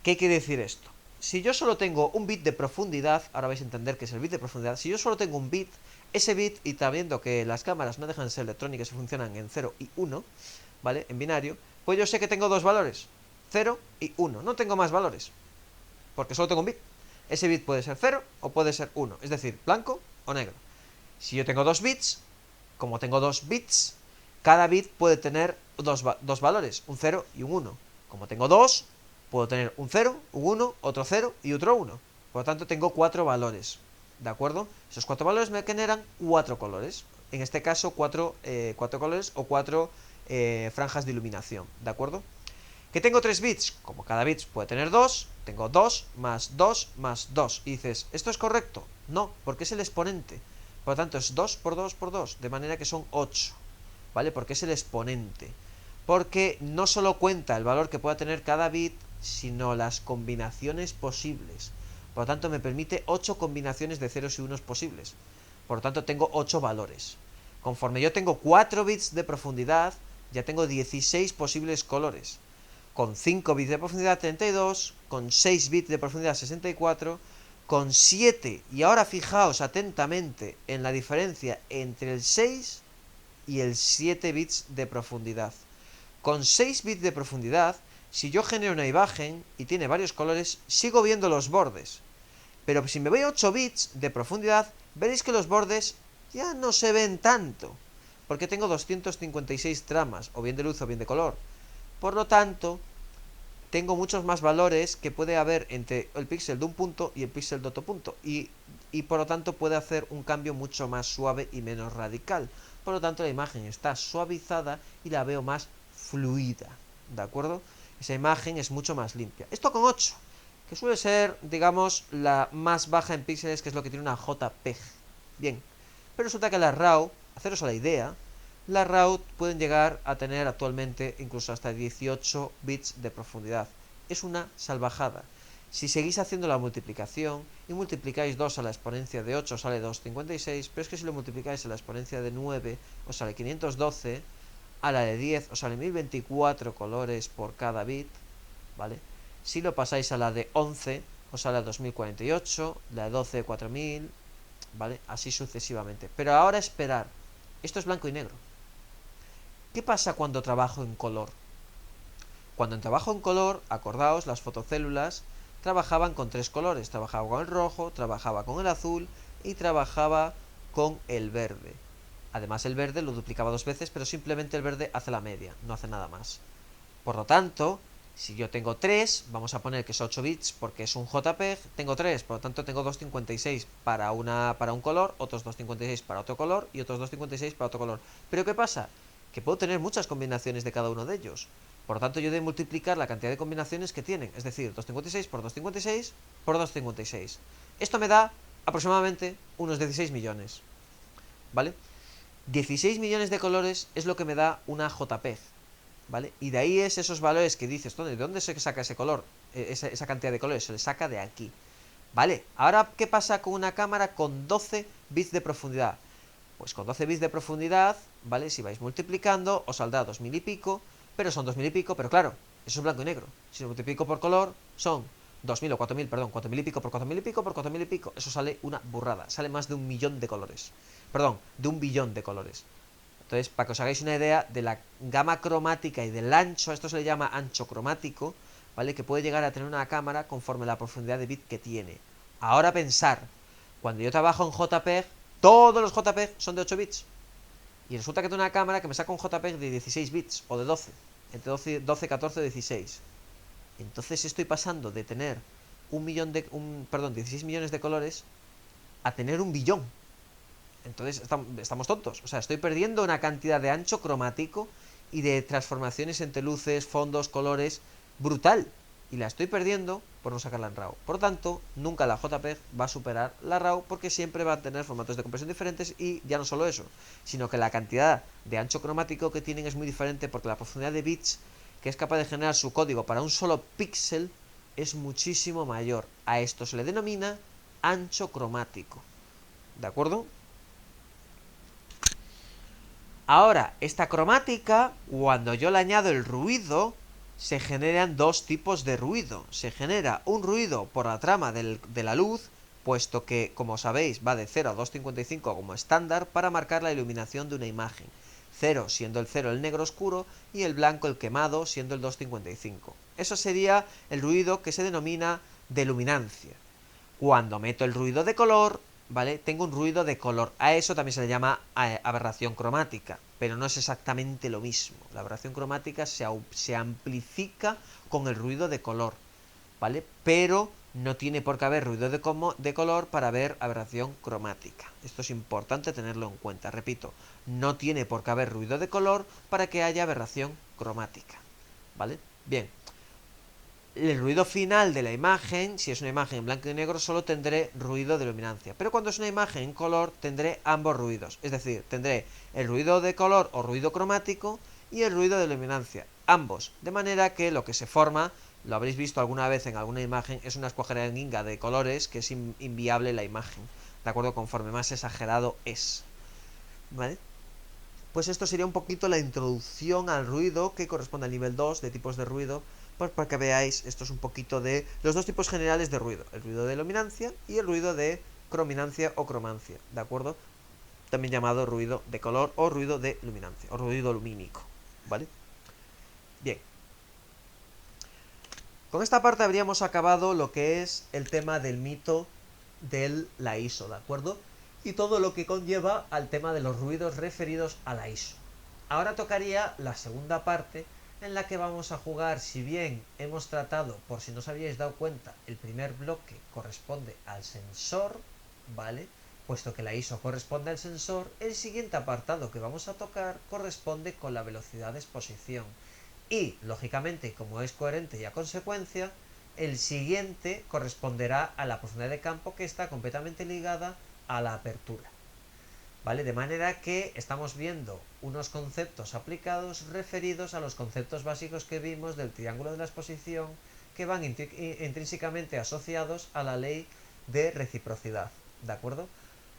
¿Qué quiere decir esto? Si yo solo tengo un bit de profundidad, ahora vais a entender qué es el bit de profundidad, si yo solo tengo un bit, ese bit, y sabiendo que las cámaras no dejan de ser electrónicas y funcionan en 0 y 1, ¿vale? En binario, pues yo sé que tengo dos valores. 0 y 1. No tengo más valores, porque solo tengo un bit. Ese bit puede ser 0 o puede ser 1, es decir, blanco o negro. Si yo tengo 2 bits, como tengo 2 bits, cada bit puede tener dos valores, un 0 y un 1. Como tengo 2, puedo tener un 0, un 1, otro 0 y otro 1. Por lo tanto, tengo 4 valores. ¿De acuerdo? Esos 4 valores me generan 4 colores. En este caso, 4 colores o 4 franjas de iluminación. ¿De acuerdo? Que tengo 3 bits, como cada bit puede tener 2, tengo 2 más 2 más 2. Y dices, ¿esto es correcto? No, porque es el exponente. Por lo tanto, es 2 por 2 por 2, de manera que son 8. ¿Vale? Porque es el exponente. Porque no solo cuenta el valor que pueda tener cada bit, sino las combinaciones posibles. Por lo tanto, me permite 8 combinaciones de ceros y unos posibles. Por lo tanto, tengo 8 valores. Conforme yo tengo 4 bits de profundidad, ya tengo 16 posibles colores. Con 5 bits de profundidad 32, con 6 bits de profundidad 64, con 7, y ahora fijaos atentamente en la diferencia entre el 6 y el 7 bits de profundidad. Con 6 bits de profundidad, si yo genero una imagen y tiene varios colores, sigo viendo los bordes. Pero si me voy a 8 bits de profundidad, veréis que los bordes ya no se ven tanto, porque tengo 256 tramas, o bien de luz o bien de color. Por lo tanto, tengo muchos más valores que puede haber entre el píxel de un punto y el píxel de otro punto. Y por lo tanto puede hacer un cambio mucho más suave y menos radical. Por lo tanto, la imagen está suavizada y la veo más fluida. ¿De acuerdo? Esa imagen es mucho más limpia. Esto con 8, que suele ser, digamos, la más baja en píxeles, que es lo que tiene una JPEG. Bien, pero resulta que la RAW, haceros a la idea, las RAW pueden llegar a tener actualmente incluso hasta 18 bits de profundidad. Es una salvajada. Si seguís haciendo la multiplicación y multiplicáis 2 a la exponencia de 8 os sale 256, pero es que si lo multiplicáis a la exponencia de 9 os sale 512, a la de 10 os sale 1024 colores por cada bit, ¿vale? Si lo pasáis a la de 11 os sale 2048, la de 12 4000, ¿vale? Así sucesivamente. Pero ahora esperar, esto es blanco y negro. ¿Qué pasa cuando trabajo en color? Cuando trabajo en color, acordaos, las fotocélulas trabajaban con 3 colores. Trabajaba con el rojo, trabajaba con el azul y trabajaba con el verde. Además, el verde lo duplicaba 2 veces, pero simplemente el verde hace la media, no hace nada más. Por lo tanto, si yo tengo 3, vamos a poner que es 8 bits porque es un JPEG, tengo 3, por lo tanto tengo 256 para un color, otros 256 para otro color y otros 256 para otro color. ¿Pero qué pasa? Que puedo tener muchas combinaciones de cada uno de ellos. Por lo tanto, yo debo multiplicar la cantidad de combinaciones que tienen, es decir, 256 por 256 por 256. Esto me da aproximadamente unos 16 millones. ¿Vale? 16 millones de colores es lo que me da una JPEG. ¿Vale? Y de ahí es esos valores que dices, ¿de dónde se saca ese color? Esa cantidad de colores, se le saca de aquí. ¿Vale? Ahora, ¿qué pasa con una cámara con 12 bits de profundidad? Pues con 12 bits de profundidad, ¿vale? Si vais multiplicando, os saldrá 2000 y pico, pero son 2000 y pico, pero claro, eso es blanco y negro. Si lo multiplico por color, son 2000 o 4000, perdón, 4000 y pico por 4000 y pico por 4000 y pico. Eso sale una burrada, sale más de 1.000.000 de colores. Perdón, de 1.000.000.000 de colores. Entonces, para que os hagáis una idea de la gama cromática y del ancho, esto se le llama ancho cromático, ¿vale? Que puede llegar a tener una cámara conforme la profundidad de bit que tiene. Ahora pensar, cuando yo trabajo en JPEG, todos los JPEG son de 8 bits. Y resulta que tengo una cámara que me saca un JPEG de 16 bits o de 12. Entre 12 14 o 16. Entonces estoy pasando de tener 16 millones de colores a tener 1.000.000.000. Entonces estamos tontos. O sea, estoy perdiendo una cantidad de ancho cromático y de transformaciones entre luces, fondos, colores brutal. Y la estoy perdiendo por no sacarla en RAW. Por lo tanto, nunca la JPEG va a superar la RAW porque siempre va a tener formatos de compresión diferentes y ya no solo eso, sino que la cantidad de ancho cromático que tienen es muy diferente porque la profundidad de bits que es capaz de generar su código para un solo píxel es muchísimo mayor. A esto se le denomina ancho cromático. ¿De acuerdo? Ahora, esta cromática, cuando yo le añado el ruido, se generan dos tipos de ruido. Se genera un ruido por la trama de la luz, puesto que, como sabéis, va de 0 a 255 como estándar para marcar la iluminación de una imagen. 0 siendo el 0 el negro oscuro y el blanco el quemado siendo el 255. Eso sería el ruido que se denomina de luminancia. Cuando meto el ruido de color, ¿vale? Tengo un ruido de color. A eso también se le llama aberración cromática, pero no es exactamente lo mismo. La aberración cromática se amplifica con el ruido de color, ¿vale? Pero no tiene por qué haber ruido de color para haber aberración cromática. Esto es importante tenerlo en cuenta. Repito, no tiene por qué haber ruido de color para que haya aberración cromática, ¿vale? Bien. El ruido final de la imagen, si es una imagen en blanco y negro, solo tendré ruido de luminancia. Pero cuando es una imagen en color, tendré ambos ruidos. Es decir, tendré el ruido de color o ruido cromático y el ruido de luminancia. Ambos. De manera que lo que se forma, lo habréis visto alguna vez en alguna imagen, es una escuadernilla de colores que es inviable la imagen. ¿De acuerdo? Conforme más exagerado es. ¿Vale? Pues esto sería un poquito la introducción al ruido que corresponde al nivel 2 de tipos de ruido. Pues para que veáis, esto es un poquito de los dos tipos generales de ruido, el ruido de luminancia y el ruido de crominancia o cromancia, ¿de acuerdo? También llamado ruido de color o ruido de luminancia, o ruido lumínico, ¿vale? Bien. Con esta parte habríamos acabado lo que es el tema del mito de la ISO, ¿de acuerdo? Y todo lo que conlleva al tema de los ruidos referidos a la ISO. Ahora tocaría la segunda parte, en la que vamos a jugar, si bien hemos tratado, por si no os habíais dado cuenta, el primer bloque corresponde al sensor, ¿vale? Puesto que la ISO corresponde al sensor, el siguiente apartado que vamos a tocar corresponde con la velocidad de exposición. Y, lógicamente, como es coherente y a consecuencia, el siguiente corresponderá a la profundidad de campo, que está completamente ligada a la apertura. ¿Vale? De manera que estamos viendo unos conceptos aplicados referidos a los conceptos básicos que vimos del triángulo de la exposición, que van intrínsecamente asociados a la ley de reciprocidad, ¿de acuerdo?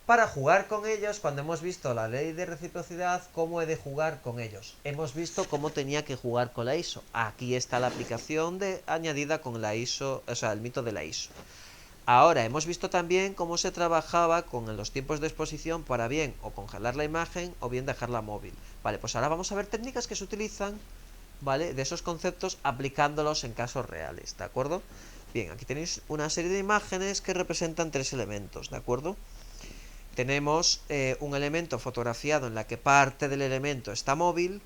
Para jugar con ellos, cuando hemos visto la ley de reciprocidad, ¿cómo he de jugar con ellos? Hemos visto cómo tenía que jugar con la ISO. Aquí está la aplicación añadida con la ISO, o sea, el mito de la ISO. Ahora hemos visto también cómo se trabajaba con los tiempos de exposición para bien o congelar la imagen o bien dejarla móvil. Vale, pues ahora vamos a ver técnicas que se utilizan, ¿vale? De esos conceptos aplicándolos en casos reales, ¿de acuerdo? Bien, aquí tenéis una serie de imágenes que representan tres elementos, ¿de acuerdo? Tenemos un elemento fotografiado en la que parte del elemento está móvil,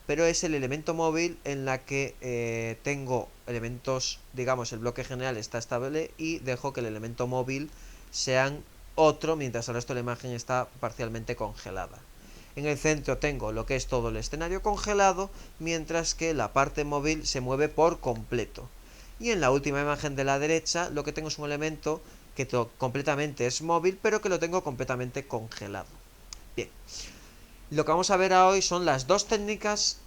pero es el elemento móvil en la que tengo elementos, digamos, el bloque general está estable y dejo que el elemento móvil sean otro, mientras el resto de la imagen está parcialmente congelada. En el centro tengo lo que es todo el escenario congelado, mientras que la parte móvil se mueve por completo. Y en la última imagen de la derecha lo que tengo es un elemento que completamente es móvil, pero que lo tengo completamente congelado. Bien. Lo que vamos a ver hoy son las dos técnicas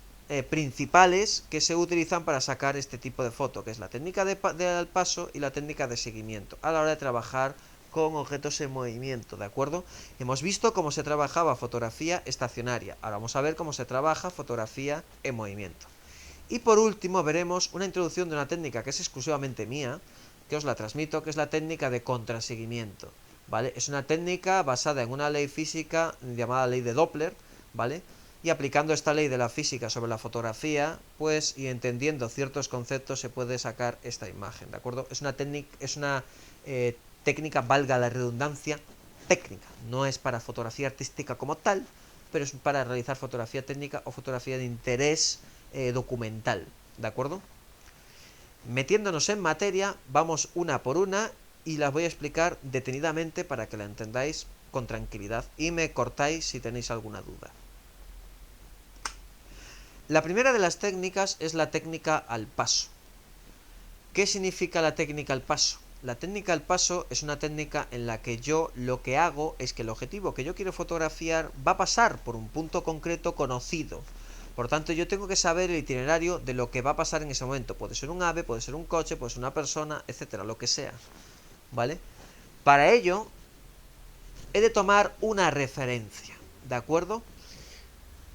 principales que se utilizan para sacar este tipo de foto, que es la técnica de paso y la técnica de seguimiento, a la hora de trabajar con objetos en movimiento, ¿de acuerdo? Hemos visto cómo se trabajaba fotografía estacionaria, ahora vamos a ver cómo se trabaja fotografía en movimiento. Y por último veremos una introducción de una técnica que es exclusivamente mía, que os la transmito, que es la técnica de contraseguimiento, ¿vale? Es una técnica basada en una ley física llamada ley de Doppler, ¿vale? Y aplicando esta ley de la física sobre la fotografía, pues, y entendiendo ciertos conceptos, se puede sacar esta imagen, ¿de acuerdo? Es una técnica, valga la redundancia, técnica. No es para fotografía artística como tal, pero es para realizar fotografía técnica o fotografía de interés documental, ¿de acuerdo? Metiéndonos en materia, vamos una por una y las voy a explicar detenidamente para que la entendáis con tranquilidad y me cortáis si tenéis alguna duda. La primera de las técnicas es la técnica al paso. ¿Qué significa la técnica al paso? La técnica al paso es una técnica en la que yo lo que hago es que el objetivo que yo quiero fotografiar va a pasar por un punto concreto conocido. Por tanto, yo tengo que saber el itinerario de lo que va a pasar en ese momento. Puede ser un ave, puede ser un coche, puede ser una persona, etcétera, lo que sea, ¿vale? Para ello, he de tomar una referencia, ¿de acuerdo?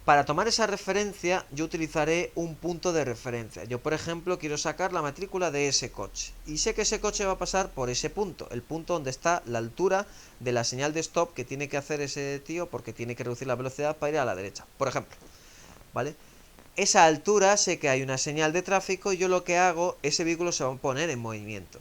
Para tomar esa referencia, yo utilizaré un punto de referencia. Yo, por ejemplo, quiero sacar la matrícula de ese coche. Y sé que ese coche va a pasar por ese punto, el punto donde está la altura de la señal de stop que tiene que hacer ese tío porque tiene que reducir la velocidad para ir a la derecha, por ejemplo, ¿vale? esa altura sé que hay una señal de tráfico y yo lo que hago, ese vehículo se va a poner en movimiento.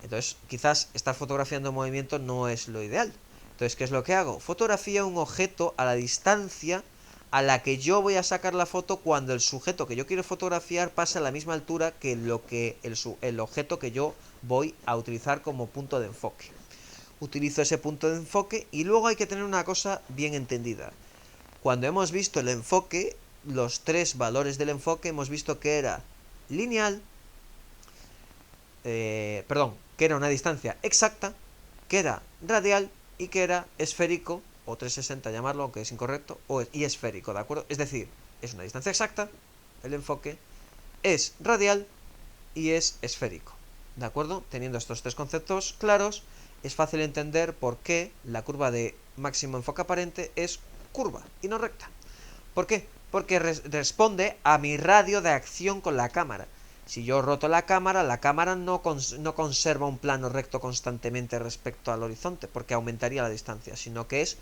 Entonces, quizás estar fotografiando en movimiento no es lo ideal. Entonces, ¿qué es lo que hago? Fotografía un objeto a la distancia a la que yo voy a sacar la foto cuando el sujeto que yo quiero fotografiar pasa a la misma altura que el objeto que yo voy a utilizar como punto de enfoque. Utilizo ese punto de enfoque y luego hay que tener una cosa bien entendida. Cuando hemos visto el enfoque, los tres valores del enfoque, hemos visto que era lineal, que era una distancia exacta, que era radial y que era esférico, o 360 llamarlo, aunque es incorrecto, y esférico, ¿de acuerdo? Es decir, es una distancia exacta, el enfoque, es radial y es esférico, ¿de acuerdo? Teniendo estos tres conceptos claros, es fácil entender por qué la curva de máximo enfoque aparente es curva y no recta. ¿Por qué? Porque responde a mi radio de acción con la cámara. Si yo roto la cámara no conserva un plano recto constantemente respecto al horizonte, porque aumentaría la distancia, sino que es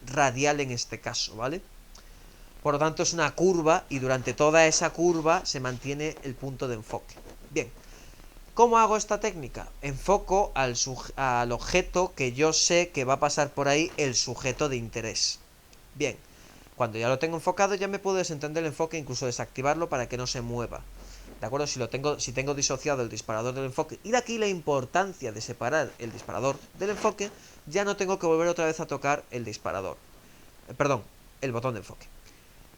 radial en este caso, ¿vale? Por lo tanto es una curva y durante toda esa curva se mantiene el punto de enfoque. Bien, ¿cómo hago esta técnica? Enfoco al objeto que yo sé que va a pasar por ahí, el sujeto de interés. Bien, cuando ya lo tengo enfocado ya me puedo desentender el enfoque e incluso desactivarlo para que no se mueva. ¿De acuerdo? Si tengo disociado el disparador del enfoque, y de aquí la importancia de separar el disparador del enfoque, ya no tengo que volver otra vez a tocar el disparador. Perdón, el botón de enfoque.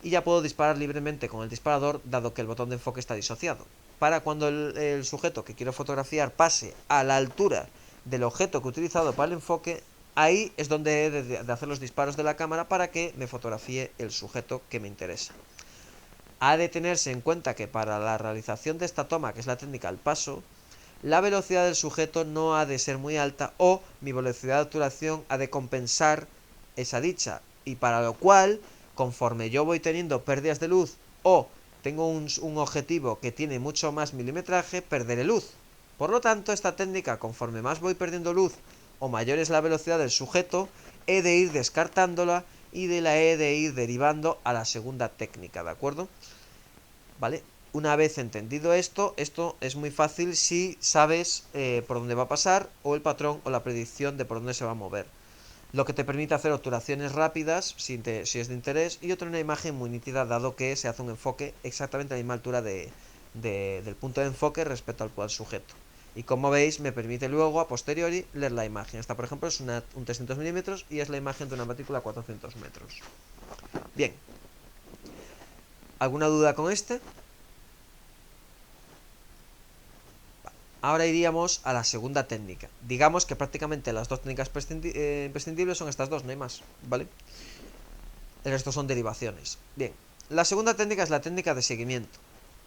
Y ya puedo disparar libremente con el disparador, dado que el botón de enfoque está disociado. Para cuando el sujeto que quiero fotografiar pase a la altura del objeto que he utilizado para el enfoque, ahí es donde he de hacer los disparos de la cámara para que me fotografíe el sujeto que me interesa. Ha de tenerse en cuenta que para la realización de esta toma, que es la técnica al paso, la velocidad del sujeto no ha de ser muy alta o mi velocidad de obturación ha de compensar esa dicha, y para lo cual, conforme yo voy teniendo pérdidas de luz o tengo un objetivo que tiene mucho más milimetraje, perderé luz. Por lo tanto, esta técnica, conforme más voy perdiendo luz o mayor es la velocidad del sujeto, he de ir descartándola y de la he de ir derivando a la segunda técnica, ¿de acuerdo? ¿Vale? Una vez entendido esto es muy fácil si sabes por dónde va a pasar o el patrón o la predicción de por dónde se va a mover. Lo que te permite hacer obturaciones rápidas si es de interés y otra una imagen muy nítida, dado que se hace un enfoque exactamente a la misma altura del punto de enfoque respecto al sujeto. Y como veis me permite luego a posteriori leer la imagen. Esta por ejemplo es un 300 milímetros y es la imagen de una matrícula a 400 metros. Bien. ¿Alguna duda con este? Ahora iríamos a la segunda técnica. Digamos que prácticamente las dos técnicas imprescindibles son estas dos, no hay más, ¿vale? El resto son derivaciones. Bien, la segunda técnica es la técnica de seguimiento,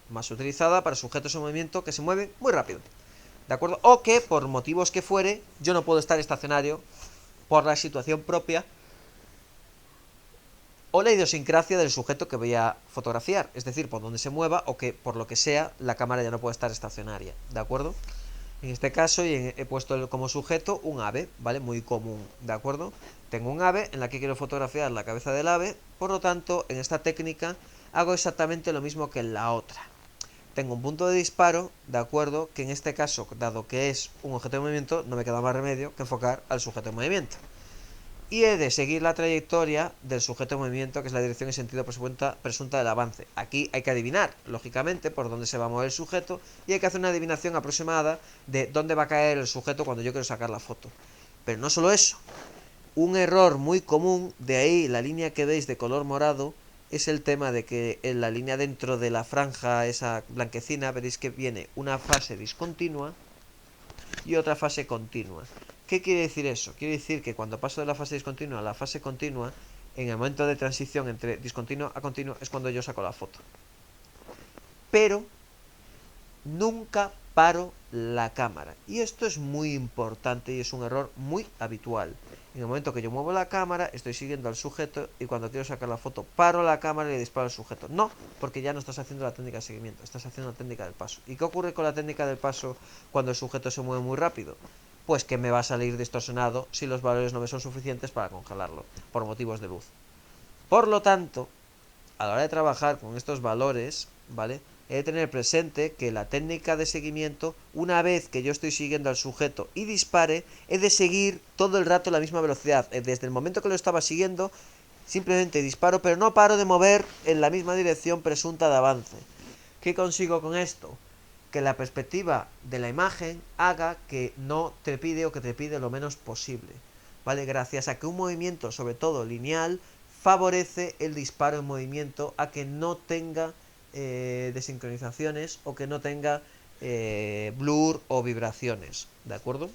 más utilizada para sujetos en movimiento que se mueven muy rápido, ¿de acuerdo? O que por motivos que fuere yo no puedo estar estacionario por la situación propia o la idiosincrasia del sujeto que voy a fotografiar, es decir, por donde se mueva o que por lo que sea la cámara ya no puede estar estacionaria, ¿de acuerdo? En este caso he puesto como sujeto un ave, ¿vale? Muy común, ¿de acuerdo? Tengo un ave en la que quiero fotografiar la cabeza del ave, por lo tanto, en esta técnica hago exactamente lo mismo que en la otra. Tengo un punto de disparo, ¿de acuerdo? Que en este caso, dado que es un objeto de movimiento, no me queda más remedio que enfocar al sujeto de movimiento. Y he de seguir la trayectoria del sujeto de movimiento, que es la dirección y sentido presunta del avance. Aquí hay que adivinar, lógicamente, por dónde se va a mover el sujeto y hay que hacer una adivinación aproximada de dónde va a caer el sujeto cuando yo quiero sacar la foto. Pero no solo eso, un error muy común, de ahí la línea que veis de color morado, es el tema de que en la línea dentro de la franja esa blanquecina veréis que viene una fase discontinua y otra fase continua. ¿Qué quiere decir eso? Quiere decir que cuando paso de la fase discontinua a la fase continua, en el momento de transición entre discontinuo a continuo es cuando yo saco la foto. Pero nunca paro la cámara. Y esto es muy importante y es un error muy habitual. En el momento que yo muevo la cámara, estoy siguiendo al sujeto y cuando quiero sacar la foto, paro la cámara y le disparo al sujeto. No, porque ya no estás haciendo la técnica de seguimiento, estás haciendo la técnica del paso. ¿Y qué ocurre con la técnica del paso cuando el sujeto se mueve muy rápido? Pues que me va a salir distorsionado si los valores no me son suficientes para congelarlo, por motivos de luz. Por lo tanto, a la hora de trabajar con estos valores, ¿vale? He de tener presente que la técnica de seguimiento, una vez que yo estoy siguiendo al sujeto y dispare, he de seguir todo el rato la misma velocidad. Desde el momento que lo estaba siguiendo, simplemente disparo, pero no paro de mover en la misma dirección presunta de avance. ¿Qué consigo con esto? Que la perspectiva de la imagen haga que no trepide o que trepide lo menos posible, ¿vale? Gracias a que un movimiento, sobre todo lineal, favorece el disparo en movimiento, a que no tenga desincronizaciones o que no tenga blur o vibraciones, ¿de acuerdo?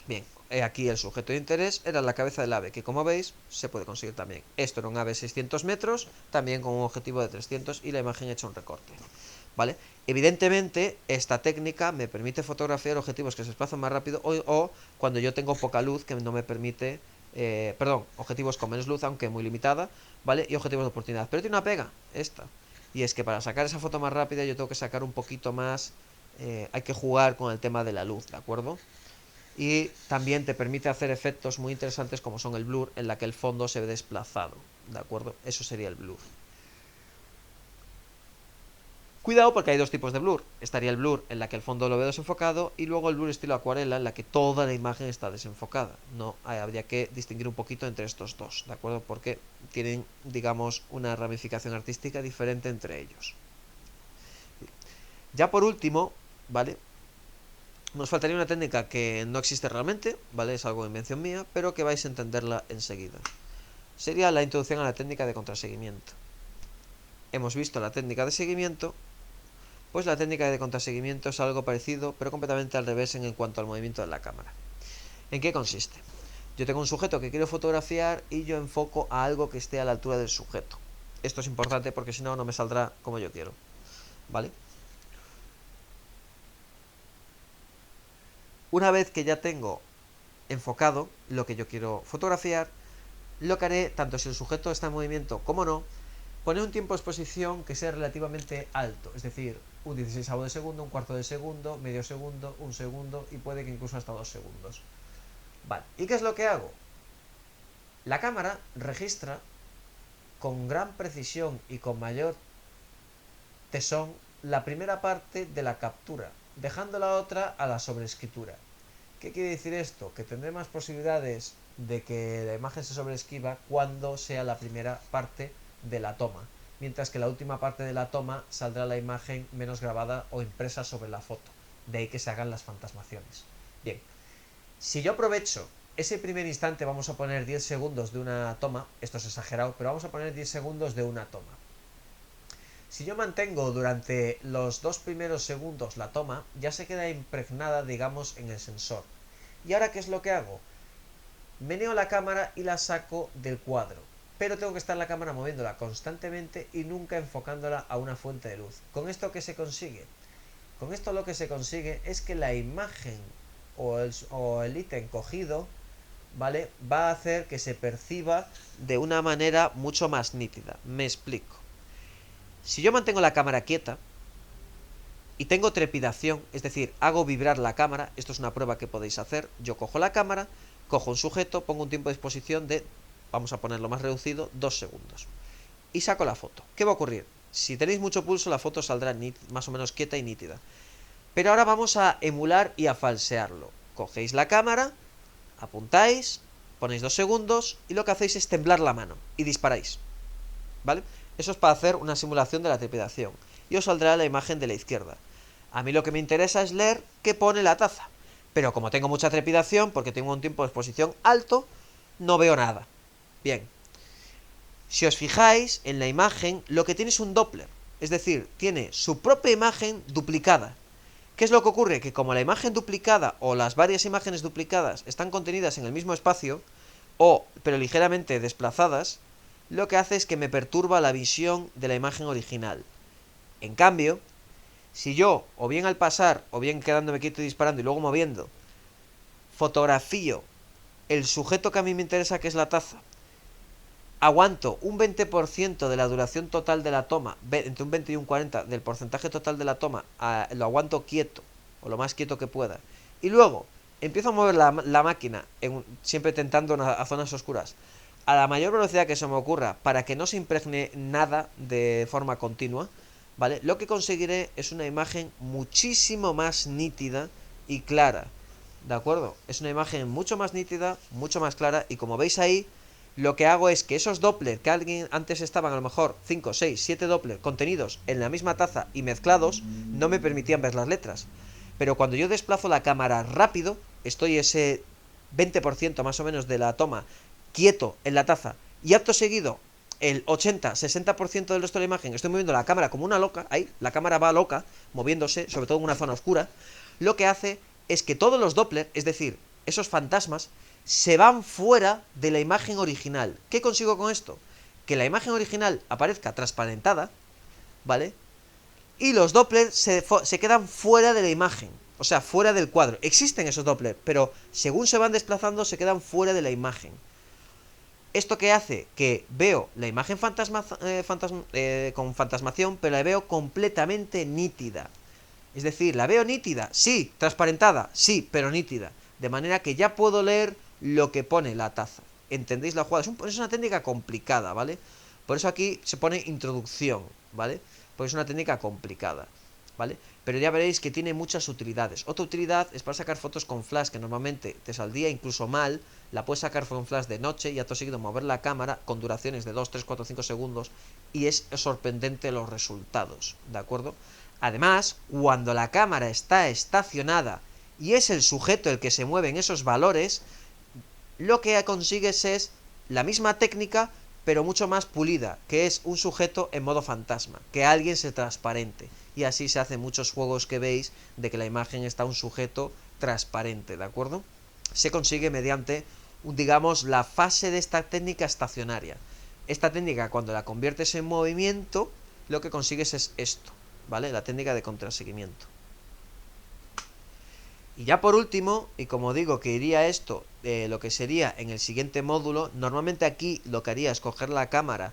Bien, aquí el sujeto de interés era la cabeza del ave, que como veis se puede conseguir también. Esto era un ave 600 metros, también con un objetivo de 300 y la imagen hecha un recorte, ¿vale? Evidentemente, esta técnica me permite fotografiar objetivos que se desplazan más rápido o cuando yo tengo poca luz que no me permite, objetivos con menos luz, aunque muy limitada, ¿vale? Y objetivos de oportunidad. Pero tiene una pega, esta. Y es que para sacar esa foto más rápida yo tengo que sacar un poquito más, hay que jugar con el tema de la luz, ¿de acuerdo? Y también te permite hacer efectos muy interesantes como son el blur, en la que el fondo se ve desplazado, ¿de acuerdo? Eso sería el blur. Cuidado porque hay dos tipos de blur. Estaría el blur en la que el fondo lo veo desenfocado y luego el blur estilo acuarela en la que toda la imagen está desenfocada. No, habría que distinguir un poquito entre estos dos, ¿de acuerdo? Porque tienen, digamos, una ramificación artística diferente entre ellos. Ya por último, ¿vale? Nos faltaría una técnica que no existe realmente, ¿vale? Es algo de invención mía, pero que vais a entenderla enseguida. Sería la introducción a la técnica de contraseguimiento. Hemos visto la técnica de seguimiento. Pues la técnica de contraseguimiento es algo parecido, pero completamente al revés en cuanto al movimiento de la cámara. ¿En qué consiste? Yo tengo un sujeto que quiero fotografiar y yo enfoco a algo que esté a la altura del sujeto. Esto es importante porque si no, no me saldrá como yo quiero, ¿vale? Una vez que ya tengo enfocado lo que yo quiero fotografiar, lo que haré, tanto si el sujeto está en movimiento como no, poner un tiempo de exposición que sea relativamente alto, es decir, un 16avo de segundo, un cuarto de segundo, medio segundo, un segundo y puede que incluso hasta 2 segundos. Vale, ¿y qué es lo que hago? La cámara registra con gran precisión y con mayor tesón la primera parte de la captura, dejando la otra a la sobreescritura. ¿Qué quiere decir esto? Que tendré más posibilidades de que la imagen se sobreescriba cuando sea la primera parte de la toma, mientras que la última parte de la toma saldrá la imagen menos grabada o impresa sobre la foto. De ahí que se hagan las fantasmaciones. Bien, si yo aprovecho ese primer instante, vamos a poner 10 segundos de una toma, esto es exagerado, pero vamos a poner 10 segundos de una toma. Si yo mantengo durante los 2 primeros segundos la toma, ya se queda impregnada, digamos, en el sensor. ¿Y ahora qué es lo que hago? Meneo la cámara y la saco del cuadro, pero tengo que estar la cámara moviéndola constantemente y nunca enfocándola a una fuente de luz. ¿Con esto qué se consigue? Con esto lo que se consigue es que la imagen o el ítem cogido, ¿vale?, va a hacer que se perciba de una manera mucho más nítida. Me explico. Si yo mantengo la cámara quieta y tengo trepidación, es decir, hago vibrar la cámara, esto es una prueba que podéis hacer, yo cojo la cámara, cojo un sujeto, pongo un tiempo de exposición de, vamos a ponerlo más reducido, 2 segundos. Y saco la foto. ¿Qué va a ocurrir? Si tenéis mucho pulso, la foto saldrá más o menos quieta y nítida. Pero ahora vamos a emular y a falsearlo. Cogéis la cámara, apuntáis, ponéis 2 segundos y lo que hacéis es temblar la mano y disparáis, ¿vale? Eso es para hacer una simulación de la trepidación y os saldrá la imagen de la izquierda. A mí lo que me interesa es leer qué pone la taza, pero como tengo mucha trepidación porque tengo un tiempo de exposición alto, no veo nada. Bien, si os fijáis en la imagen, lo que tiene es un Doppler, es decir, tiene su propia imagen duplicada. ¿Qué es lo que ocurre? Que como la imagen duplicada o las varias imágenes duplicadas están contenidas en el mismo espacio, pero ligeramente desplazadas, lo que hace es que me perturba la visión de la imagen original. En cambio, si yo, o bien al pasar, o bien quedándome quieto y disparando y luego moviendo, fotografío el sujeto que a mí me interesa, que es la taza, aguanto un 20% de la duración total de la toma, entre un 20 y un 40 del porcentaje total de la toma, lo aguanto quieto, o lo más quieto que pueda, y luego empiezo a mover la máquina, siempre tentando a zonas oscuras, a la mayor velocidad que se me ocurra, para que no se impregne nada de forma continua, ¿vale? Lo que conseguiré es una imagen muchísimo más nítida y clara, ¿de acuerdo? Es una imagen mucho más nítida, mucho más clara, y como veis ahí, lo que hago es que esos Doppler, que alguien antes estaban a lo mejor 5, 6, 7 Doppler contenidos en la misma taza y mezclados, no me permitían ver las letras. Pero cuando yo desplazo la cámara rápido, estoy ese 20% más o menos de la toma quieto en la taza, y acto seguido el 80-60% del resto de la imagen estoy moviendo la cámara como una loca, ahí la cámara va loca, moviéndose, sobre todo en una zona oscura, lo que hace es que todos los Doppler, es decir, esos fantasmas, se van fuera de la imagen original. ¿Qué consigo con esto? Que la imagen original aparezca transparentada, ¿vale? Y los Doppler se quedan fuera de la imagen, o sea, fuera del cuadro. Existen esos Doppler, pero según se van desplazando se quedan fuera de la imagen. ¿Esto qué hace? Que veo la imagen con fantasmación, pero la veo completamente nítida. Es decir, ¿la veo nítida? Sí. ¿Transparentada? Sí, pero nítida. De manera que ya puedo leer lo que pone la taza. ¿Entendéis la jugada? Es una técnica complicada, ¿vale? Por eso aquí se pone introducción, ¿vale? Porque es una técnica complicada, ¿vale? Pero ya veréis que tiene muchas utilidades. Otra utilidad es para sacar fotos con flash, que normalmente te saldría incluso mal. La puedes sacar con flash de noche y acto seguido mover la cámara con duraciones de 2, 3, 4, 5 segundos, y es sorprendente los resultados, ¿de acuerdo? Además, cuando la cámara está estacionada y es el sujeto el que se mueve en esos valores, lo que consigues es la misma técnica, pero mucho más pulida, que es un sujeto en modo fantasma, que alguien se transparente. Y así se hacen muchos juegos que veis de que la imagen está un sujeto transparente, ¿de acuerdo? Se consigue mediante, digamos, la fase de esta técnica estacionaria. Esta técnica, cuando la conviertes en movimiento, lo que consigues es esto, ¿vale? La técnica de contraseguimiento. Y ya por último, y como digo que iría esto, lo que sería en el siguiente módulo, normalmente aquí lo que haría es coger la cámara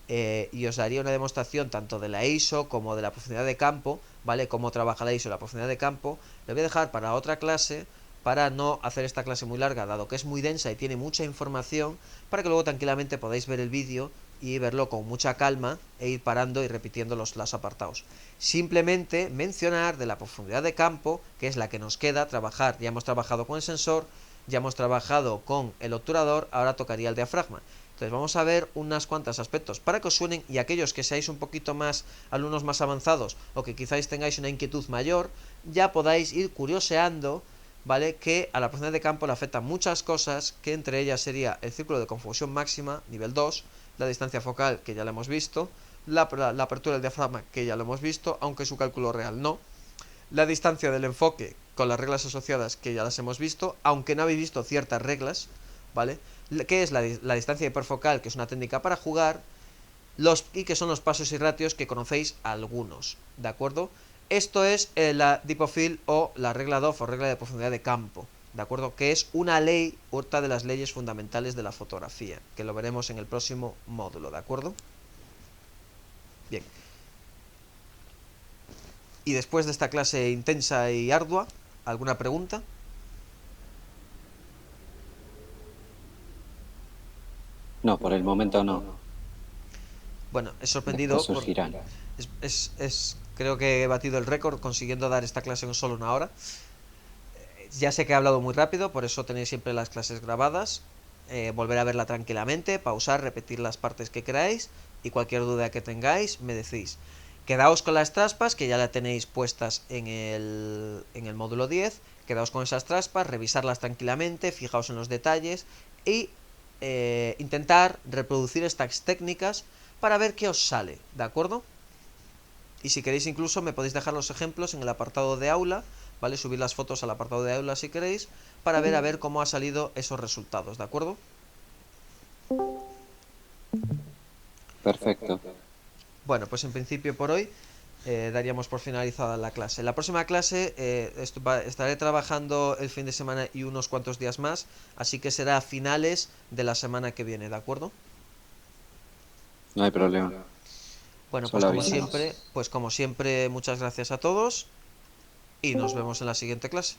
y os haría una demostración tanto de la ISO como de la profundidad de campo, ¿vale? Cómo trabaja la ISO y la profundidad de campo. Lo voy a dejar para otra clase, para no hacer esta clase muy larga, dado que es muy densa y tiene mucha información, para que luego tranquilamente podáis ver el vídeo y verlo con mucha calma e ir parando y repitiendo los apartados. Simplemente mencionar de la profundidad de campo, que es la que nos queda trabajar. Ya hemos trabajado con el sensor, ya hemos trabajado con el obturador, ahora tocaría el diafragma. Entonces vamos a ver unas cuantas aspectos para que os suenen, y aquellos que seáis un poquito más alumnos más avanzados o que quizás tengáis una inquietud mayor, ya podáis ir curioseando, ¿vale? Que a la profundidad de campo le afectan muchas cosas, que entre ellas sería el círculo de confusión máxima, nivel 2, la distancia focal, que ya la hemos visto, la apertura del diafragma, que ya lo hemos visto, aunque su cálculo real no, la distancia del enfoque con las reglas asociadas, que ya las hemos visto, aunque no habéis visto ciertas reglas, ¿vale? Que es la distancia hiperfocal, que es una técnica para jugar, y que son los pasos y ratios, que conocéis algunos, ¿de acuerdo? Esto es la Depth of Field, o la regla DOF, o regla de profundidad de campo, ¿de acuerdo? Que es una ley, otra de las leyes fundamentales de la fotografía, que lo veremos en el próximo módulo, ¿de acuerdo? Bien. Y después de esta clase intensa y ardua, ¿alguna pregunta? No, por el momento no. Bueno, he Después sorprendido por... surgirán. Creo que he batido el récord consiguiendo dar esta clase en solo una hora. Ya sé que he hablado muy rápido, por eso tenéis siempre las clases grabadas. Volver a verla tranquilamente, pausar, repetir las partes que queráis, y cualquier duda que tengáis me decís. Quedaos con las traspas, que ya la tenéis puestas en el módulo 10. Quedaos con esas traspas, revisarlas tranquilamente, fijaos en los detalles y intentar reproducir estas técnicas para ver qué os sale, ¿de acuerdo? Y si queréis incluso me podéis dejar los ejemplos en el apartado de aula, ¿vale? Subir las fotos al apartado de aula si queréis, para ver a ver cómo ha salido esos resultados, ¿de acuerdo? Perfecto. Bueno, pues en principio por hoy daríamos por finalizada la clase. La próxima clase estaré trabajando el fin de semana y unos cuantos días más, así que será a finales de la semana que viene, ¿de acuerdo? No hay problema. Bueno, Solo avísanos. pues como siempre, muchas gracias a todos y nos vemos en la siguiente clase.